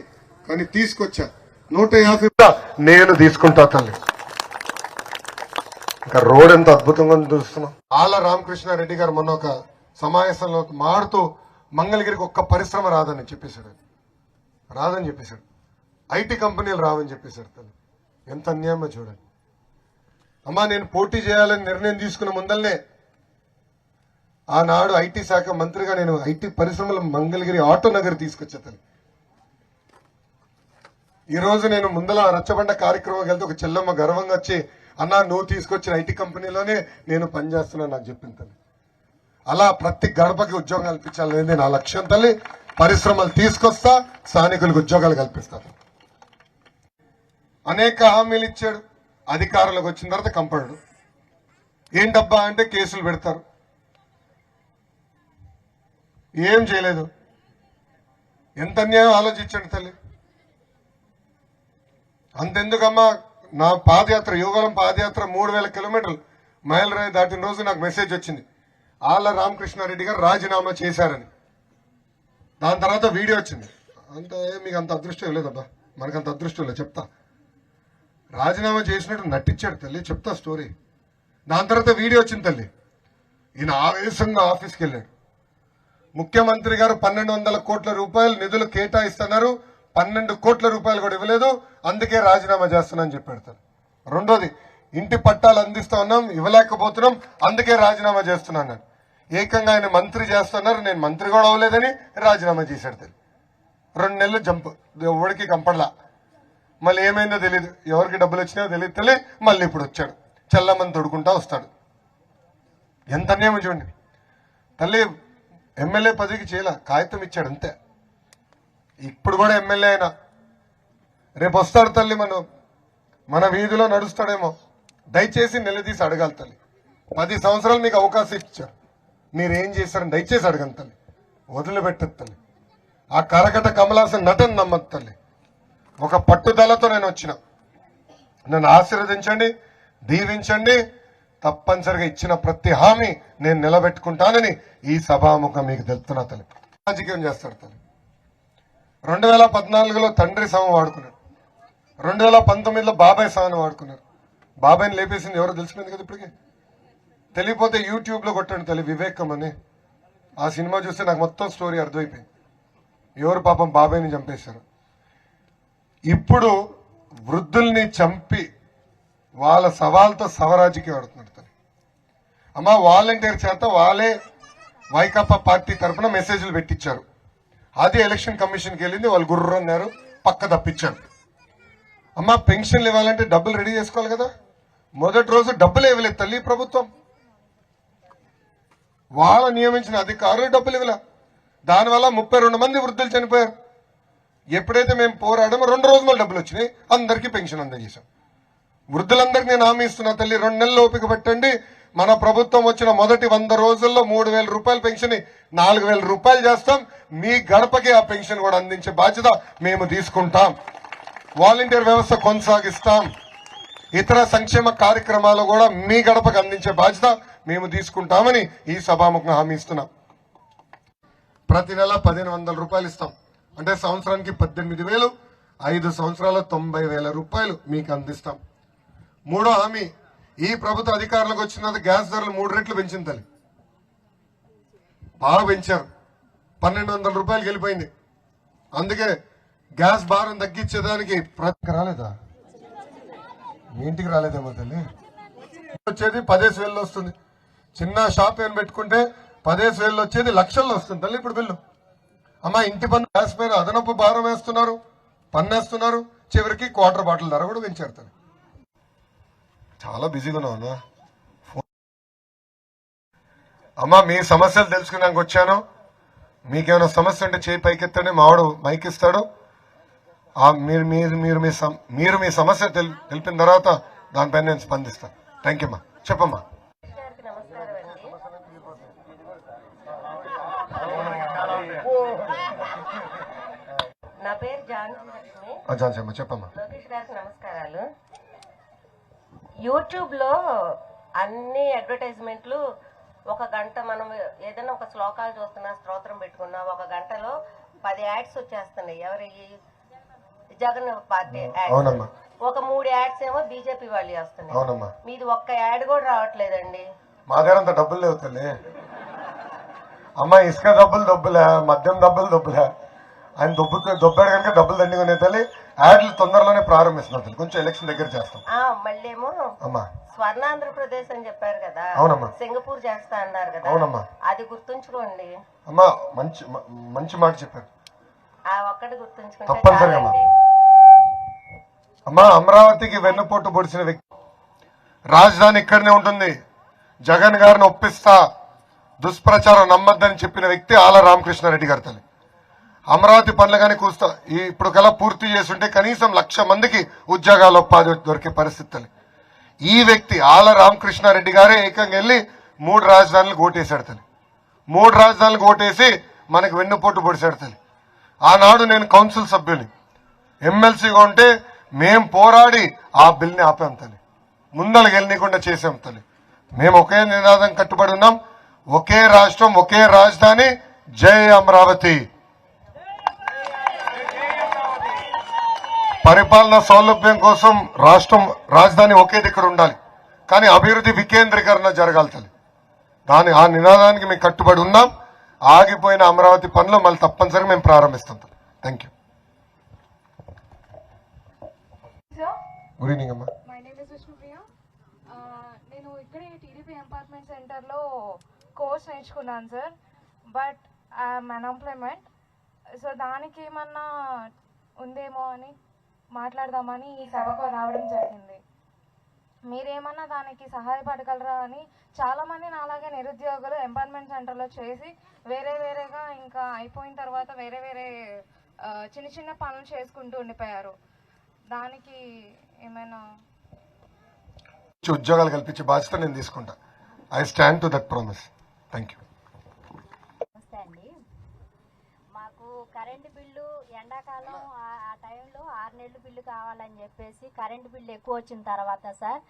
కానీ తీసుకొచ్చా. 150 నేను తీసుకుంటా తల్లి. ఇంకా రోడ్ ఎంత అద్భుతంగా చూస్తున్నాం. ఆల రామకృష్ణారెడ్డి గారు మొన్న ఒక సమావేశంలో మాడుతూ మంగళగిరికి ఒక్క పరిశ్రమ రాదని చెప్పేశాడు. ఐటీ కంపెనీలు రావని చెప్పేశాడు తల్లి. ఎంత అన్యాయమో చూడండి. అమ్మా నేను పోటీ చేయాలని నిర్ణయం తీసుకున్న ముందల్నే ఆనాడు ఐటీ శాఖ మంత్రిగా నేను ఐటీ పరిశ్రమలు మంగళగిరి ఆటో నగర్ తీసుకొచ్చా తల్లి. ఈ రోజు నేను ముందల రచ్చబండ కార్యక్రమం వెళ్తే ఒక చెల్లమ్మ గర్వంగా వచ్చి అన్నా నువ్వు తీసుకొచ్చిన ఐటీ కంపెనీలోనే నేను పనిచేస్తున్నా నాకు చెప్పింది తల్లి. అలా ప్రతి గడపకి ఉద్యోగం కల్పించాలనేది నా లక్ష్యం తల్లి. పరిశ్రమలు తీసుకొస్తా, స్థానికులకు ఉద్యోగాలు కల్పిస్తాను. అనేక హామీలు ఇచ్చాడు. అధికారులకు వచ్చిన తర్వాత కంపడు. ఏం డబ్బా అంటే కేసులు పెడతారు. ఏం చేయలేదు. ఎంత అన్యాయం ఆలోచించండి తల్లి. అంతెందుకమ్మా నా పాదయాత్ర యువగలం పాదయాత్ర 3000 కిలోమీటర్లు మైలురాయి దాటిన రోజు నాకు మెసేజ్ వచ్చింది, ఆళ్ల రామకృష్ణారెడ్డి గారు రాజీనామా చేశారని. దాని తర్వాత వీడియో వచ్చింది. అంత మీకు అంత అదృష్టం లేదబ్బా, మనకు అంత అదృష్టం లేదు. చెప్తా, రాజీనామా చేసినట్టు నటించాడు తల్లి. చెప్తా స్టోరీ. దాని తర్వాత వీడియో వచ్చింది తల్లి. ఈయన ఆవేశంగా ఆఫీస్కి వెళ్ళాడు. ముఖ్యమంత్రి గారు 1200 కోట్ల రూపాయలు నిధులు కేటాయిస్తున్నారు, 12 కోట్ల రూపాయలు కూడా ఇవ్వలేదు, అందుకే రాజీనామా చేస్తున్నానని చెప్పాడు తను. రెండోది, ఇంటి పట్టాలు అందిస్తా ఉన్నాం, ఇవ్వలేకపోతున్నాం, అందుకే రాజీనామా చేస్తున్నాను. ఏకంగా ఆయన మంత్రి చేస్తున్నారు, నేను మంత్రి కూడా అవ్వలేదని రాజీనామా చేశాడు తల్లి. 2 నెలలు జంప్, ఎవరికి కంపడలా. మళ్ళీ ఏమైందో తెలియదు, ఎవరికి డబ్బులు వచ్చినాయో తెలియదు తల్లి. మళ్ళీ ఇప్పుడు వచ్చాడు, చల్లమని తొడుకుంటా వస్తాడు. ఎంత అన్యాయం చూడండి తల్లి. ఎమ్మెల్యే పదవికి చేయాల, కాగితం ఇచ్చాడు అంతే. ఇప్పుడు కూడా ఎమ్మెల్యే అయినా రేపు వస్తాడు తల్లి, మన వీధిలో నడుస్తాడేమో. దయచేసి నిలదీసి అడగాలి తల్లి. 10 సంవత్సరాలు మీకు అవకాశం ఇచ్చారు, మీరేం చేశారని దయచేసి అడగను తల్లి. వదిలిపెట్టదు తల్లి. ఆ కరకట కమలాసన్ నటన నమ్మదు తల్లి. ఒక పట్టుదలతో నేను వచ్చిన, నన్ను ఆశీర్వదించండి, దీవించండి. తప్పనిసరిగా ఇచ్చిన ప్రతి హామీ నేను నిలబెట్టుకుంటానని ఈ సభాముఖం మీకు తెలుపుతున్నా తల్లి. రాజకీయం చేస్తాడు తల్లి. 2014లో తండ్రి సమ వాడుకున్నాడు, 2019లో బాబాయ్ సభను వాడుకున్నారు. బాబాయ్ని లేపేసింది ఎవరో తెలిసిపోయింది కదా ఇప్పటికే. తెలియపోతే యూట్యూబ్ లో కొట్టండి తల్లి, వివేకం అని. ఆ సినిమా చూస్తే నాకు మొత్తం స్టోరీ అర్థమైపోయింది. ఎవరు పాపం బాబాయ్ని చంపేశారు. ఇప్పుడు వృద్ధుల్ని చంపి వాళ్ళ సవాల్తో సవరాజుకి ఆడుతున్నారు. అమ్మ వాలంటీర్ చేత వాళ్ళే వైకాపా పార్టీ తరఫున మెసేజ్లు పెట్టించారు. అది ఎలక్షన్ కమిషన్కి వెళ్ళింది, వాళ్ళు గుర్రన్నారు, పక్క తప్పించారు. అమ్మ పెన్షన్లు ఇవ్వాలంటే డబ్బులు రెడీ చేసుకోవాలి కదా. మొదటి రోజు డబ్బులు ఇవ్వలేదు తల్లి ప్రభుత్వం. వాళ్ళ నియమించిన అధికారులు డబ్బులు ఇవ్వలే. దానివల్ల 32 మంది వృద్ధులు చనిపోయారు. ఎప్పుడైతే మేము పోరాడమో 2 రోజులు డబ్బులు వచ్చినాయి, అందరికీ పెన్షన్ అందజేశాం. వృద్ధులందరికీ నేను హామీ ఇస్తున్నా తల్లి, 2 నెలలు ఓపిక పెట్టండి. మన ప్రభుత్వం వచ్చిన మొదటి 100 రోజుల్లో 3,000 రూపాయల పెన్షన్ 4,000 రూపాయలు చేస్తాం. మీ గడపకి ఆ పెన్షన్ కూడా అందించే బాధ్యత మేము తీసుకుంటాం. వాలంటీర్ వ్యవస్థ కొనసాగిస్తాం. ఇతర సంక్షేమ కార్యక్రమాలు కూడా మీ గడపకు అందించే బాధ్యత మేము తీసుకుంటామని ఈ సభాముఖంగా హామీ ఇస్తున్నాం. ప్రతి నెల 1,500 రూపాయలు ఇస్తాం. అంటే సంవత్సరానికి 18,000, 5 సంవత్సరాల 90,000 రూపాయలు మీకు అందిస్తాం. మూడో హామీ, ఈ ప్రభుత్వ అధికారులకు వచ్చిన గ్యాస్ ధరలు 3 రెట్లు పెంచింది తల్లి. బాగా పెంచారు. 1,200 రూపాయలు వెళ్ళిపోయింది. అందుకే గ్యాస్ భారం తగ్గించేదానికి రాలేదా, మీ ఇంటికి రాలేదేమో తల్లి. వచ్చేది 10,000 వస్తుంది. చిన్న షాప్ ఏం పెట్టుకుంటే 10,000 వచ్చేది లక్షల్లో వస్తుంది తల్లి ఇప్పుడు బిల్లు. అమ్మా ఇంటి పన్ను గ్యాస్ పైన అదనపు భారం వేస్తున్నారు, పన్నేస్తున్నారు. చివరికి క్వార్టర్ బాటిల్ ధర కూడా పెంచారు తల్లి. చాలా బిజీగా ఉన్నాను అమ్మా. మీ సమస్యలు తెలుసుకున్నాక వచ్చాను. మీకేమైనా సమస్య ఉంటే చేయి పైకెత్తండి, మావాడు మైక్ ఇస్తాడు. మీరు మీ సమస్య తెలిపిన తర్వాత దానిపైన నేను స్పందిస్తాను. థ్యాంక్ యూ అమ్మా. చెప్పమ్మా. నా పేరు ఝాన్సీ అమ్మా. చెప్పమ్మా. లోకేష్ గారికి నమస్కారాలు. యూట్యూబ్ లో అన్ని అడ్వర్టైజ్మెంట్లు 1 గంట మనం ఏదైనా ఒక శ్లోకాలు చూస్తున్నా, స్తోత్రం పెట్టుకున్నా 1 గంటలో 10 యాడ్స్ వచ్చేస్తున్నాయి. ఎవరి జగన్ పార్టీ యాడ్స్, ఒక 3 యాడ్స్ ఏమో బీజేపీ వాళ్ళు వస్తున్నాయి. మీది ఒక్క యాడ్ కూడా రావట్లేదండి. మా దగ్గర అంత డబ్బులు లేవు తల్లి. అమ్మా ఇసుక డబ్బులే, మద్యం డబ్బులే. ఆయన దొబ్బాడు కనుక డబ్బులు దండిగా తల్లి. యాడ్లు తొందరలోనే ప్రారంభిస్తున్నాం తల్లి. కొంచెం ఎలక్షన్ దగ్గర చేస్తాం. మళ్ళీ ఏమో అమ్మా స్వర్ణాంధ్రప్రదేశ్ అని చెప్పారు కదా. అవునమ్మా. సింగపూర్ చేస్తా అన్నారు కదా. అవునమ్మా. అది గుర్తుంచుకోండి అమ్మా. మంచి మాట చెప్పారు. ఒక్కటి గుర్తుంచుకుంటే తప్పనిసరిగా అమ్మా. అమరావతికి వెన్నుపోటు పొడిచిన వ్యక్తి, రాజధాని ఇక్కడనే ఉంటుంది, జగన్ గారిని ఒప్పిస్తా, దుష్ప్రచారం నమ్మద్దని చెప్పిన వ్యక్తి ఆల రామకృష్ణారెడ్డి గారి తల్లి. అమరావతి పనులు కానీ ఇప్పుడు కల్లా పూర్తి చేస్తుంటే కనీసం 1,00,000 మందికి ఉద్యోగాలు ఉపాధి దొరికే పరిస్థితులు. ఈ వ్యక్తి ఆల రామకృష్ణారెడ్డి గారే ఏకంగా వెళ్లి 3 రాజధానులు ఓటేశాడు తల్లి. 3 రాజధానులు ఓటేసి మనకు వెన్నుపోటు పొడిచాడు తల్లి. ఆనాడు నేను కౌన్సిల్ సభ్యుని, ఎమ్మెల్సీగా ఉంటే మేం పోరాడి ఆ బిల్ని ఆపాం తల్లి. ముందలు గెలనీయకుండా చేసాం తల్లి. మేము ఒకే నినాదం కట్టుబడి ఉన్నాం. ఒకే రాష్ట్రం, ఒకే రాజధాని, జై అమరావతి. పరిపాలన సౌలభ్యం కోసం రాజధాని ఒకే దగ్గర ఉండాలి, కానీ అభివృద్ధి వికేంద్రీకరణ జరగాలి తల్లి. ఆ నినాదానికి మేము కట్టుబడి ఉన్నాం. ఆగిపోయిన అమరావతి పనులు మళ్ళీ తప్పనిసరిగా మేము ప్రారంభిస్తాం. Thank you. గుడ్ ఈవినింగ్ అమ్మా. My name is Vishnupriya. నేను ఇక్కడే టీడీపీ ఎంపార్ట్మెంట్ సెంటర్లో కోర్స్ నేర్చుకున్నాను sir. But I'm unemployment. So దానికి ఏమన్నా ఉందేమో అని మాట్లాడదామని ఈ సభకు రావడం జరిగింది. మీరేమన్నా దానికి సహాయపడగలరా అని. చాలామంది నాలాగే నిరుద్యోగులు ఎంపార్ట్మెంట్ సెంటర్లో చేసి వేరేగా ఇంకా అయిపోయిన తర్వాత వేరే చిన్న చిన్న పనులు చేసుకుంటూ ఉండిపోయారు. దానికి ఏమైనా ఉద్యోగాలు కల్పించే బాధ్యత నేను తీసుకుంటా. I stand to that promise. Thank you. నమస్తే అండి. మాకు కరెంటు బిల్లు ఎండాకాలం ఆ టైంలో 6 నెలలు బిల్లు కావాలని చెప్పేసి కరెంటు బిల్లు ఎక్కువ వచ్చిన తర్వాత సార్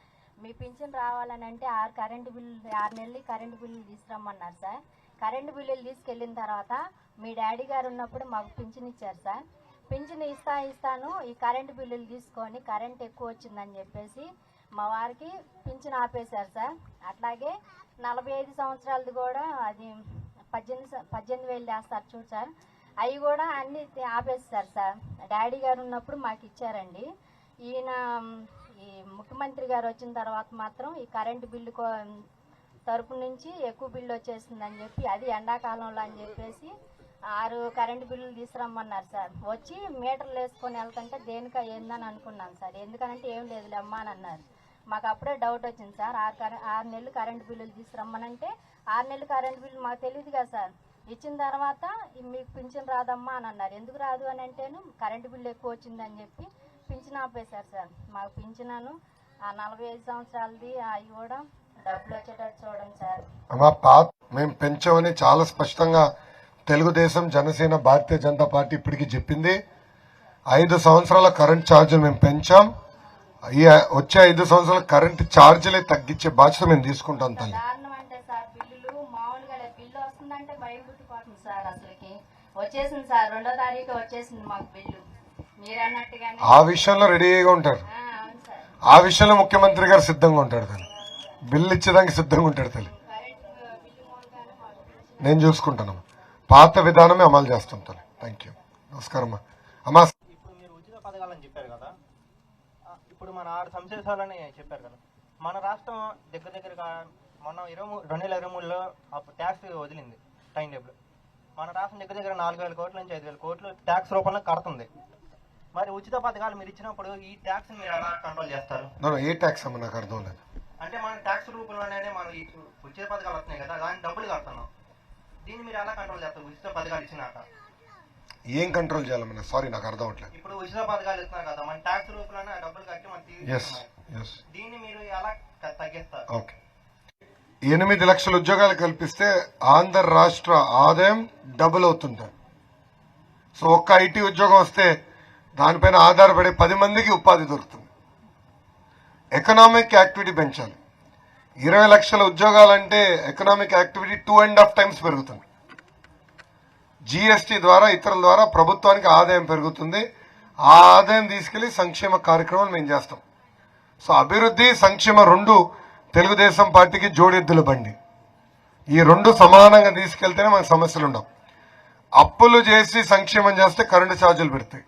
మీ పింఛన్ రావాలని అంటే 6 నెలలు కరెంటు బిల్లులు తీసుకురమ్మన్నారు సార్. కరెంటు బిల్లులు తీసుకెళ్ళిన తర్వాత మీ డాడీ గారు ఉన్నప్పుడు మాకు పింఛన్ ఇచ్చారు సార్. పింఛన్ ఇస్తాను ఈ కరెంటు బిల్లులు తీసుకొని కరెంట్ ఎక్కువ వచ్చిందని చెప్పేసి మా వారికి పింఛన్ ఆపేశారు సార్. అట్లాగే 45 సంవత్సరాలది కూడా అది 18,000 వేస్తారు చూడు సార్, అవి కూడా అన్ని ఆపేస్తారు సార్. డాడీ గారు ఉన్నప్పుడు మాకు ఇచ్చారండి. ఈయన ఈ ముఖ్యమంత్రి గారు వచ్చిన తర్వాత మాత్రం ఈ కరెంటు బిల్లు తరపు నుంచి ఎక్కువ బిల్లు వచ్చేసిందని చెప్పి, అది ఎండాకాలంలో అని చెప్పేసి 6 కరెంటు బిల్లులు తీసుకురమ్మన్నారు సార్. వచ్చి మీటర్లు వేసుకొని వెళ్తుంటే దేనికా ఏందని అనుకున్నాను సార్. ఎందుకనంటే ఏం లేదులే అమ్మా అని అన్నారు. మాకు అప్పుడే డౌట్ వచ్చింది సార్. 6 నెలలు కరెంటు బిల్లులు తీసుకురమ్మనంటే 6 నెలలు కరెంటు బిల్లు మాకు తెలియదు కదా సార్. ఇచ్చిన తర్వాత మీకు పింఛన్ రాదమ్మా అని అన్నారు. ఎందుకు రాదు అని అంటేను కరెంటు బిల్లు ఎక్కువ వచ్చిందని చెప్పి పింఛన్ ఆపేశారు సార్. మాకు పింఛనాను ఆ 45 సంవత్సరాలది అవి కూడా డబ్బులు వచ్చేటట్టు చూడండి సార్. మేము పెంచామని చాలా స్పష్టంగా తెలుగుదేశం, జనసేన, భారతీయ జనతా పార్టీ ఇప్పటికీ చెప్పింది. 5 సంవత్సరాల కరెంట్ ఛార్జీలు మేము పెంచాం. ఈ వచ్చే 5 సంవత్సరాల కరెంట్ ఛార్జీలే తగ్గించే బాధ్యత మేము తీసుకుంటాం తల్లి. కారణం అంటే సార్ బిల్లులు మామూలుగా బిల్లు వస్తుందంటే భయం పుట్టిపోతుంది సార్. అసలుకి వచ్చేసింది సార్, 2వ తారీఖు వచ్చేసింది మాకు బిల్లు. మీరు అన్నట్టుగానే ఆ విషయంలో రెడీగా ఉంటారు. అవును సార్. ఆ విషయంలో ముఖ్యమంత్రి గారు సిద్ధంగా ఉంటాడు తల్లి. బిల్లు ఇచ్చేదానికి సిద్ధంగా ఉంటాడు తల్లి. నేను చూసుకుంటాను. పాత విధానమే అమలు చేస్తాం తల్లి. Thank you. నమస్కారం అమ్మా. ఇప్పుడు మీరు ఉచిత పథకాలని చెప్పారు కదా, ఇప్పుడు మన 6 సంవత్సరాలని చెప్పారు కదా. మన రాష్ట్రం దగ్గరగా మొన్న 2023లో ట్యాక్స్ వదిలింది టైం టేబుల్. మన రాష్ట్రం దగ్గర 4,000 కోట్ల నుంచి 5,000 కోట్లు ట్యాక్స్ రూపంలో కడుతుంది. మరి ఉచిత పథకాలు మీరు ఇచ్చినప్పుడు ఈ ట్యాక్స్ మీరు ఎలా కంట్రోల్ చేస్తారు? ఏ ట్యాక్స్ అమ్మ నాకు అర్థం లేదు. అంటే మన ట్యాక్స్ రూపంలోనే మనం ఈ ఉచిత పథకాలు వస్తున్నాయి కదా, దానికి డబ్బులు కడుతున్నాం. దీన్ని మీరు ఎలా కంట్రోల్ చేస్తారు ఉచిత పథకాలు ఇచ్చినాక? ఏం కంట్రోల్ చేయాలమ్మా? సారీ నాకు అర్థం అవట్లేదు. ఇప్పుడు ఉచిత పథకాలు ఇస్తున్నారు కదా, మన ట్యాక్స్ రూపంలోనే డబ్బులు కట్టి మనం దీన్ని మీరు ఎలా తగ్గిస్తారు? ఓకే. 8 లక్షల ఉద్యోగాలు కల్పిస్తే ఆంధ్ర రాష్ట్ర ఆదాయం డబుల్ అవుతుంది. సో ఒక్క ఐటీ ఉద్యోగం వస్తే దానిపైన ఆధారపడే 10 మందికి ఉపాధి దొరుకుతుంది. ఎకనామిక్ యాక్టివిటీ పెంచాలి. 20 లక్షల ఉద్యోగాలంటే ఎకనామిక్ యాక్టివిటీ 2.5 టైమ్స్ పెరుగుతుంది. జీఎస్టీ ద్వారా ఇతరుల ద్వారా ప్రభుత్వానికి ఆదాయం పెరుగుతుంది. ఆ ఆదాయం తీసుకెళ్లి సంక్షేమ కార్యక్రమాలు మేము చేస్తాం. సో అభివృద్ధి, సంక్షేమ 2 తెలుగుదేశం పార్టీకి జోడెద్దుల బండి. ఈ 2 సమానంగా తీసుకెళ్తేనే మనకు సమస్యలు ఉండవు. అప్పులు చేసి సంక్షేమం చేస్తే కరెంటు ఛార్జీలు పెడతాయి,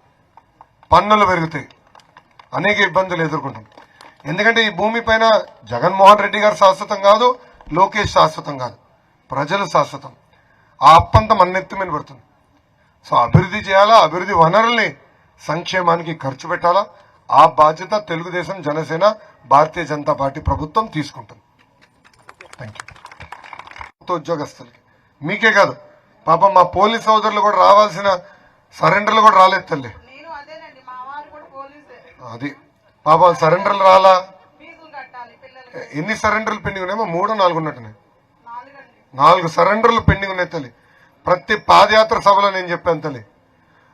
పన్నులు పెరుగుతాయి, అనేక ఇబ్బందులు ఎదుర్కొంటాం. ఎందుకంటే ఈ భూమి పైన జగన్మోహన్ రెడ్డి గారు శాశ్వతం కాదు, లోకేష్ శాశ్వతం కాదు, ప్రజలు శాశ్వతం. ఆ అప్పంతా మన నెత్తి మీద పడుతుంది. సో అభివృద్ధి చేయాలా, అభివృద్ధి వనరుల్ని సంక్షేమానికి ఖర్చు పెట్టాలా, ఆ బాధ్యత తెలుగుదేశం, జనసేన, భారతీయ జనతా పార్టీ ప్రభుత్వం తీసుకుంటుంది. Thank you. ఉద్యోగస్తులకి మీకే కాదు, పాపం మా పోలీస్ సోదరులు కూడా రావాల్సిన సరెండర్లు కూడా రాలేదు తల్లి. అది పాపం సరెండర్లు రాలా. ఎన్ని సరెండర్లు పెండింగ్ ఉన్నాయో? 3 4 ఉన్నట్టున్నాయి. 4 సరెండర్లు పెండింగ్ ఉన్నాయి తల్లి. ప్రతి పాదయాత్ర సభలో నేను చెప్పాను తల్లి,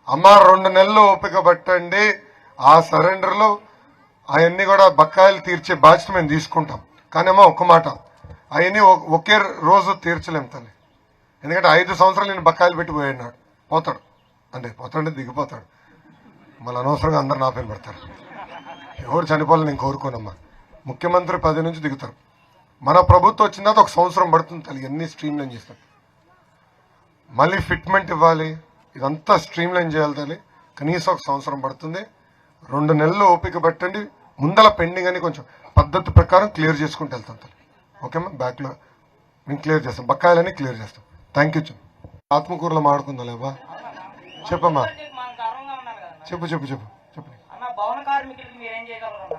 అమ్మ 2 నెలలు ఓపిక పట్టండి, ఆ సరెండర్లు అవన్నీ కూడా బకాయిలు తీర్చే బాధ్యత మేము తీసుకుంటాం. కానీ అమ్మ ఒక్క మాట, అవన్నీ ఒకే రోజు తీర్చలేం తల్లి. ఎందుకంటే 5 సంవత్సరాలు నేను బకాయిలు పెట్టి పోయినాడు, పోతాడు అంటే పోతాడంటే దిగిపోతాడు. మళ్ళీ అనవసరంగా అందరు నా పేరు పెడతారు. ఎవరు చనిపోవాలని నేను కోరుకోనమ్మా. ముఖ్యమంత్రి 10 నుంచి దిగుతారు. మన ప్రభుత్వం వచ్చిన తర్వాత 1 సంవత్సరం పడుతుంది తల్లి, ఎన్ని స్ట్రీమ్ లైన్ చేస్తాం. మళ్ళీ ఫిట్మెంట్ ఇవ్వాలి, ఇదంతా స్ట్రీమ్ లైన్ చేయాలి తల్లి. కనీసం 1 సంవత్సరం పడుతుంది. 2 నెలలు ఓపిక పట్టండి. ముందల పెండింగ్ అని కొంచెం పద్ధతి ప్రకారం క్లియర్ చేసుకుంటూ వెళ్తాం తల్లి. ఓకేమ్మా, బ్యాక్లో మేము క్లియర్ చేస్తాం, బకాయిలని క్లియర్ చేస్తాం. Thank you. ఆత్మకూరులో మాడుకుందా లేవా? చెప్పమ్మా, చెప్పు చెప్పు చెప్పు చెప్పు. అన్న, భవన కార్మికులకి మీరేం చేయగలరు?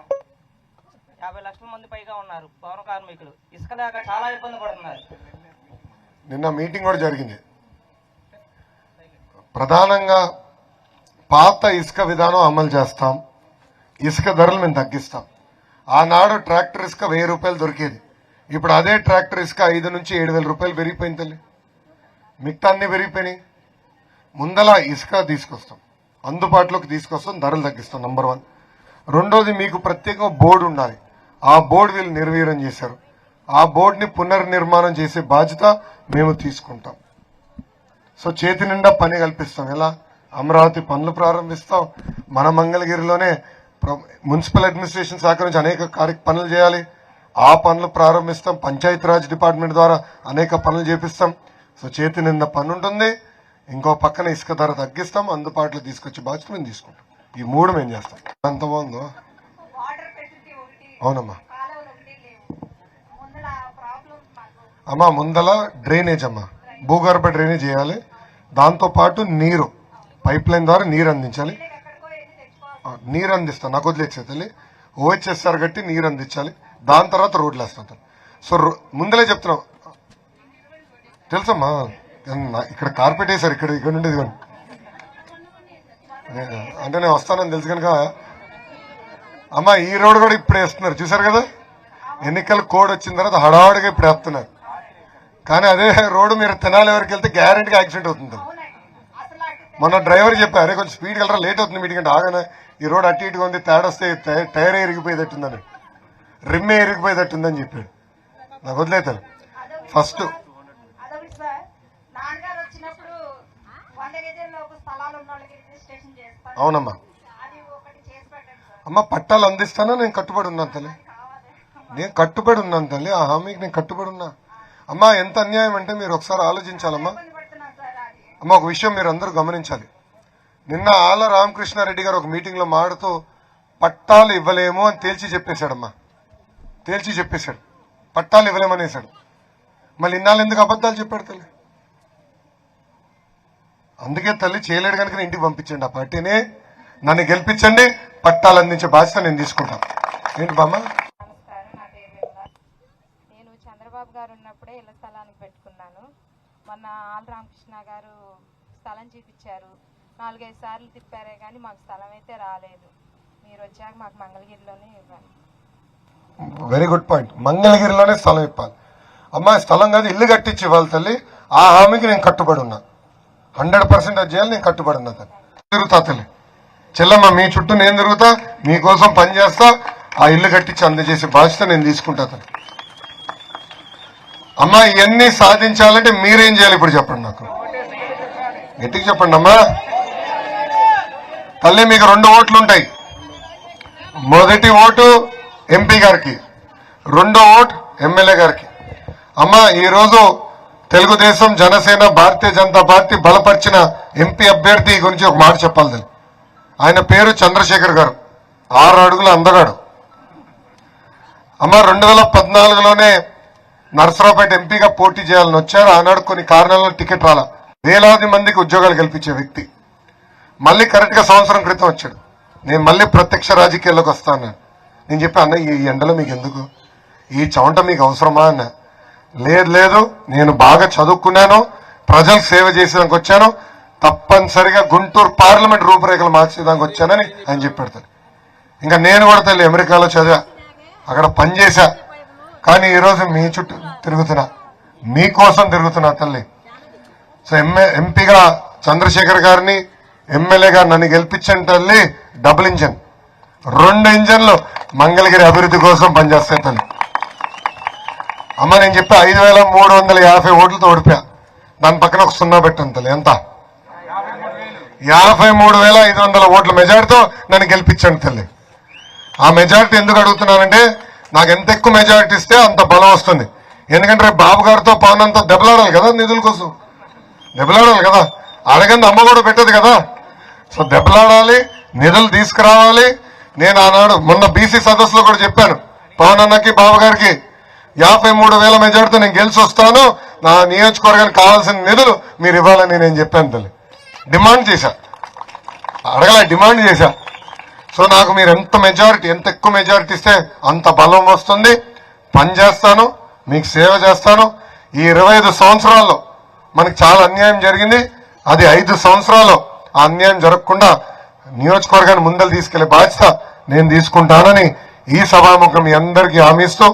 50 లక్షల మంది పైగా ఉన్నారు భవన కార్మికులు, ఇసుక లేక చాలా ఇబ్బంది పడుతున్నారు. నిన్న మీటింగ్ కూడా జరిగింది. ప్రధానంగా పాత ఇసుక విధానం అమలు చేస్తాం, ఇసుక ధరలు మేము తగ్గిస్తాం. ఆనాడు ట్రాక్టర్ ఇసుక 1000 రూపాయలు దొరికేది, ఇప్పుడు అదే ట్రాక్టర్ ఇసుక 5 నుంచి 7,000 రూపాయలు పెరిగిపోయింది తల్లి. మిగతా అన్ని పెరిగిపోయినాయి. ముందల ఇసుక తీసుకొస్తాం, అందుబాటులోకి తీసుకొస్తాం, ధరలు తగ్గిస్తాం. నంబర్ 1. రెండోది, మీకు ప్రత్యేకంగా బోర్డు ఉండాలి. ఆ బోర్డు వీళ్ళు నిర్వీర్యం చేశారు. ఆ బోర్డుని పునర్నిర్మాణం చేసే బాధ్యత మేము తీసుకుంటాం. సో చేతి నిండా పని కల్పిస్తాం. ఎలా? అమరావతి పనులు ప్రారంభిస్తాం. మన మంగళగిరిలోనే మున్సిపల్ అడ్మినిస్ట్రేషన్ శాఖ నుంచి అనేక పనులు చేయాలి, ఆ పనులు ప్రారంభిస్తాం. పంచాయతీరాజ్ డిపార్ట్మెంట్ ద్వారా అనేక పనులు చేపిస్తాం. సో చేతి నిండా పని ఉంటుంది, ఇంకో పక్కన ఇసుక ధర తగ్గిస్తాం, అందుబాటులో తీసుకొచ్చే బాధ్యత మేము తీసుకుంటాం. ఈ 3 మేము చేస్తాం. ఎంత బాగుందో. అవునమ్మా. అమ్మా ముందల డ్రైనేజ్ అమ్మా, భూగర్భ డ్రైనేజ్ చేయాలి. దాంతో పాటు నీరు పైప్ లైన్ ద్వారా నీరు అందించాలి. నీరు అందిస్తాం, నాకు వదిలేచ్చే తల్లి. ఓహెచ్ఎస్ఆర్ కట్టి నీరు అందించాలి. దాని తర్వాత రోడ్లు వేస్తాం. సో ముందలే చెప్తున్నాం తెలుసమ్మా. ఇక్కడ కార్పెట్ వేసారు, ఇక్కడ నుండి ఇదిగోండి. అంటే నేను వస్తానని తెలుసు కనుక అమ్మా ఈ రోడ్ కూడా ఇప్పుడు వేస్తున్నారు, చూసారు కదా. ఎన్నికల కోడ్ వచ్చిన తర్వాత హడావుడిగా ఇప్పుడు వేస్తున్నారు. కానీ అదే రోడ్డు మీరు తెనాలి ఎవరికి వెళ్తే గ్యారెంటీగా యాక్సిడెంట్ అవుతుంది. మొన్న డ్రైవర్ చెప్పారు, కొంచెం స్పీడ్కి వెళ్ళరా, లేట్ అవుతుంది మీటింగ్ అంటే. ఆగానే ఈ రోడ్ అటు ఇటుగా ఉంది, తేడా వస్తే టైరే ఇరిగిపోయేటట్టుందని, రిమ్మే ఇరిగిపోయేటట్టుందని చెప్పాడు. నాకు వదిలేతాను ఫస్ట్. అవునమ్మా. అమ్మ పట్టాలు అందిస్తాను, నేను కట్టుబడి ఉన్నాను తల్లి. నేను కట్టుబడి ఉన్నాను తల్లి, ఆ హామీకి నేను కట్టుబడి ఉన్నా. అమ్మా ఎంత అన్యాయం అంటే మీరు ఒకసారి ఆలోచించాలమ్మా. అమ్మ ఒక విషయం మీరు అందరూ గమనించాలి. నిన్న ఆల రామకృష్ణారెడ్డి గారు ఒక మీటింగ్ లో మాడుతూ పట్టాలు ఇవ్వలేము అని తేల్చి చెప్పేశాడమ్మా. తేల్చి చెప్పేశాడు, పట్టాలు ఇవ్వలేమనేసాడు. మళ్ళీ ఇన్నాళ్ళు ఎందుకు అబద్ధాలు చెప్పాడు తల్లి? అందుకే తల్లి చేయలేడు కనుక ఇంటికి పంపించండి ఆ పార్టీని. నన్ను గెలిపించండి, పట్టాలు అందించే బాధ్యత నేను తీసుకుంటాను. ఏంటి బామ్మ? నేను చంద్రబాబు గారు ఉన్నప్పుడే ఇళ్ల స్థలానికి పెట్టుకున్నాను. మొన్న ఆల్ రామకృష్ణ గారు స్థలం చూపించారు, 4-5 సార్లు తిప్పారే కానీ మాకు స్థలం అయితే రాలేదు. మీరు వచ్చాక మాకు మంగళగిరిలోనే ఇవ్వాలి. Very good point. మంగళగిరిలోనే స్థలం ఇవ్వాలి. అమ్మాయి స్థలం కాదు, ఇల్లు కట్టించి ఇవ్వాలి తల్లి. ఆ హామీకి నేను కట్టుబడి ఉన్నా. 100% అది చేయాలి, నేను కట్టుబడి ఉన్నా తల్లి. తిరుగుతా తల్లి, చెల్లమ్మ మీ చుట్టూ నేను తిరుగుతా, మీకోసం పనిచేస్తా. ఆ ఇల్లు కట్టించి అందజేసే బాధ్యత నేను తీసుకుంటా తల్లి. అమ్మా ఇవన్నీ సాధించాలంటే మీరేం చేయాలి ఇప్పుడు చెప్పండి, నాకు గట్టిగా చెప్పండి అమ్మా. తల్లి మీకు 2 ఓట్లు ఉంటాయి. మొదటి ఓటు ఎంపీ గారికి, రెండో ఓటు ఎమ్మెల్యే గారికి. అమ్మా ఈరోజు తెలుగుదేశం, జనసేన, భారతీయ జనతా పార్టీ బలపరిచిన ఎంపీ అభ్యర్థి గురించి ఒక మాట చెప్పాలి. ఆయన పేరు చంద్రశేఖర్ గారు, 6 అడుగుల అందగాడు. అమ్మ 2014లోనే నరసరావుపేట ఎంపీగా పోటీ చేయాలని వచ్చారు. ఆనాడు కొన్ని కారణాలలో టికెట్ రాలా. వేలాది మందికి ఉద్యోగాలు కల్పించే వ్యక్తి. మళ్ళీ కరెక్ట్ గా సంవత్సరం క్రితం వచ్చాడు. నేను మళ్ళీ ప్రత్యక్ష రాజకీయాల్లోకి వస్తాను. నేను చెప్పా, అన్న ఈ ఎండలో మీకు ఎందుకు, ఈ చెమట మీకు అవసరమా అన్న. లేదు నేను బాగా చదువుకున్నాను, ప్రజలకు సేవ చేసేదానికి వచ్చాను, తప్పనిసరిగా గుంటూరు పార్లమెంట్ రూపురేఖలు మార్చేదానికి వచ్చానని ఆయన చెప్పాడు. ఇంకా నేను కూడా తల్లి అమెరికాలో చదివా, అక్కడ పనిచేశా. కానీ ఈరోజు మీ చుట్టూ తిరుగుతున్నా, మీకోసం తిరుగుతున్నా తల్లి. సో ఎంపీగా చంద్రశేఖర్ గారిని, ఎమ్మెల్యేగా నన్ను గెలిపించండి తల్లి. డబుల్ ఇంజన్, 2 ఇంజన్లు మంగళగిరి అభివృద్ధి కోసం పనిచేస్తాయి తల్లి. అమ్మ నేను చెప్పా 5,350 ఓట్లతో ఓడిపోయా. దాని పక్కన ఒక 0 పెట్టాను తల్లి. ఎంత? 53,500 ఓట్ల మెజార్టీతో నన్ను గెలిపించండి తల్లి. ఆ మెజారిటీ ఎందుకు అడుగుతున్నానంటే, నాకు ఎంత ఎక్కువ మెజారిటీ ఇస్తే అంత బలం వస్తుంది. ఎందుకంటే రేపు బాబు గారితో పవన్ అంతా దెబ్బలాడాలి కదా, నిధుల కోసం దెబ్బలాడాలి కదా. అడగంది అమ్మ కూడా పెట్టదు కదా. సో దెబ్బలాడాలి, నిధులు తీసుకురావాలి. నేను ఆనాడు మొన్న బీసీ సదస్సులో కూడా చెప్పాను, పవన్ అన్నకి బాబు గారికి 53,000 మెజార్టీతో నేను గెలిచి వస్తాను, నా నియోజకవర్గానికి కావాల్సిన నిధులు మీరు ఇవ్వాలని నేను చెప్పాను తల్లి. డిమాండ్ చేశా, అడగల డిమాండ్ చేశా. సో నాకు మీరు ఎంత ఎక్కువ మెజారిటీ ఇస్తే అంత బలం వస్తుంది. పని చేస్తాను, మీకు సేవ చేస్తాను. ఈ 25 సంవత్సరాల్లో మనకు చాలా అన్యాయం జరిగింది. అది 5 సంవత్సరాల్లో ఆ అన్యాయం జరగకుండా నియోజకవర్గాన్ని ముందలు తీసుకెళ్లే బాధ్యత నేను తీసుకుంటానని ఈ సభాముఖం మీ అందరికీ హామీ ఇస్తూ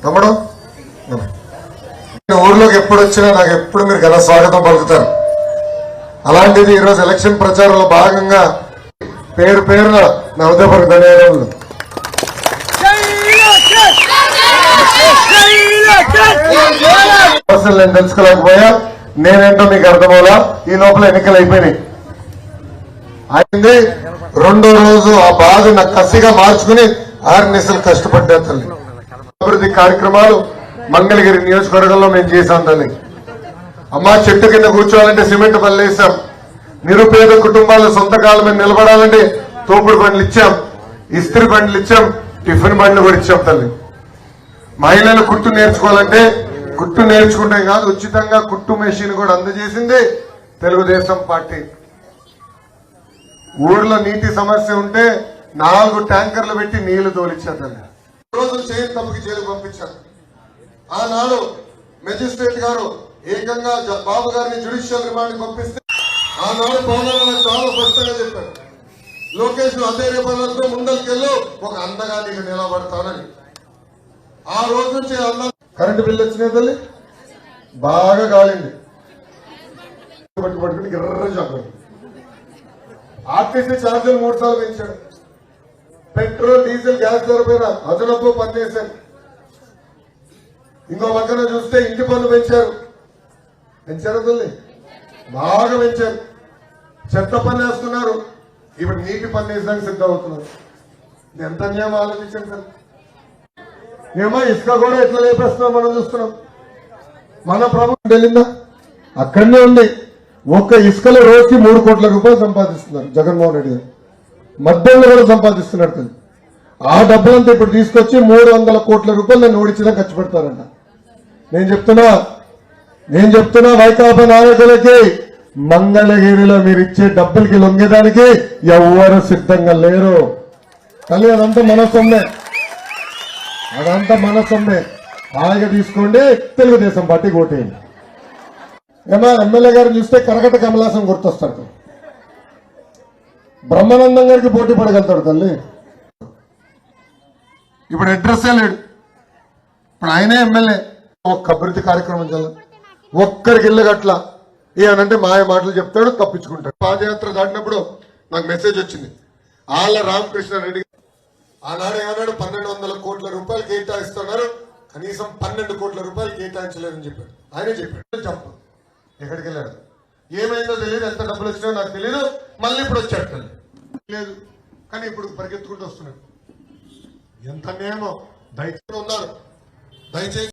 తమ్ముడు ఊర్లోకి ఎప్పుడు వచ్చినా నాకు ఎప్పుడు మీరు ఘన స్వాగతం పలుకుతారు. అలాంటిది ఈరోజు ఎలక్షన్ ప్రచారంలో భాగంగా పేరు పేరున నా హృదయపూర్వక ధన్యవాదాలు. నేను తెలుసుకోలేకపోయా, నేనేంటో మీకు అర్థమవులా. ఈ లోపల ఎన్నికలు అయిపోయినాయి. అయింది రెండో రోజు ఆ బాధ నాకు కసిగా మార్చుకుని 6 నెలలు కష్టపడ్డా తల్లి. అభివృద్ధి కార్యక్రమాలు మంగళగిరి నియోజకవర్గంలో మేము చేశాం తల్లి. అమ్మా చెట్టు కింద కూర్చోవాలంటే సిమెంట్ బళ్ళు వేసాం. నిరుపేద కుటుంబాలు సొంత కాళ్ళ మీద నిలబడాలంటే తోపుడు బండ్లు ఇచ్చాం, ఇస్త్రీ బండ్లు ఇచ్చాం, టిఫిన్ బండ్లు కూడా ఇచ్చాం తల్లి. మహిళలు కుట్టు నేర్చుకోవాలంటే కుట్టు నేర్చుకుంటే కాదు, ఉచితంగా కుట్టు మెషిన్ కూడా అందజేసింది తెలుగుదేశం పార్టీ. ఊర్లో నీటి సమస్య ఉంటే 4 ట్యాంకర్లు పెట్టి నీళ్లు తోలిచ్చారు తల్లి. రోజు చేయని తప్పుకి జైలు పంపించారు. ఆనాడు మెజిస్ట్రేట్ గారు ఏకంగా బాబు గారిని జ్యుడిషియల్ రిమాండ్ పంపిస్తే ఆనాడు పవన్ చాలా స్పష్టంగా చెప్పారు, లోకేష్ అధైర్యపరులతో ముందరికెళ్ళు ఒక అండగా నీకు నిలబడతానని. ఆ రోజు నుంచి అన్న కరెంటు బిల్లు వచ్చినాయి తల్లి, బాగా కాలింది. పట్టుకుని గిర్ర చెప్పండి. ఆర్టీసీ ఛార్జీలు 3 సార్లు పెంచాడు. పెట్రోల్ డీజిల్ గ్యాస్ ధర పైన అదనపు పనిచేశారు. ఇంకో పక్కన చూస్తే ఇంటి పన్ను పెంచారు. పెంచారు తల్లి, బాగా పెంచారు. చెత్త పన్ను వేస్తున్నారు, ఇప్పుడు నీటి పన్ను వేసడానికి సిద్ధమవుతున్నారు. ఎంత అన్యాయం ఆలోచించండి సార్. ఏమో ఇసుక కూడా ఎట్లా లేపేస్తున్నాం మనం చూస్తున్నాం. మన ప్రభుత్వం వెళ్ళిందా అక్కడనే ఉంది. ఒక్క ఇసుకలో రోజుకి 3 కోట్ల రూపాయలు సంపాదిస్తున్నారు జగన్మోహన్ రెడ్డి గారు. మద్యంలో కూడా సంపాదిస్తున్నారు కదా. ఆ డబ్బులంతా ఇప్పుడు తీసుకొచ్చి 300 కోట్ల రూపాయలు నన్ను ఓడించడం ఖర్చు పెడతారంట. నేను చెప్తున్నా వైకాపా నాయకులకి, మంగళగిరిలో మీరు ఇచ్చే డబ్బులకి లొంగేదానికి ఎవరు సిద్ధంగా లేరు తల్లి. అదంతా మన సొమ్మే, అదంతా మన సొమ్మే. హాయిగా తీసుకోండి, తెలుగుదేశం పార్టీ ఓటేయండి. ఏమా ఎమ్మెల్యే గారిని చూస్తే కరకట కమలాసం గుర్తొస్తాడు. బ్రహ్మానందం గారికి పోటీ పడగలుగుతాడు తల్లి. ఇప్పుడు అడ్రస్సే లేడు. ఇప్పుడు ఆయనే ఎమ్మెల్యే. ఒక్క అభివృద్ధి కార్యక్రమం చేయాలి, ఒక్కరికి ఇళ్ళగట్ల ఏమనంటే మాయ మాటలు చెప్తాడు, తప్పించుకుంటాడు. పాదయాత్ర దాటినప్పుడు నాకు మెసేజ్ వచ్చింది. ఆళ్ళ రామకృష్ణారెడ్డి ఆనాడు ఏమన్నాడు, 1200 కోట్ల రూపాయలు కేటాయిస్తున్నారు, కనీసం 12 కోట్ల రూపాయలు కేటాయించలేదని చెప్పాడు. ఆయనే చెప్పాడు. చెప్పు ఎక్కడికి వెళ్ళాడు, ఏమైందో తెలియదు, ఎంత డబ్బులు వచ్చినాయో నాకు తెలియదు. మళ్ళీ ఇప్పుడు వచ్చాడు లేదు, కానీ ఇప్పుడు పరిగెత్తుకుంటూ వస్తున్నాడు. ఎంత నేమో దయచేసి ఉన్నారు. దయచేసి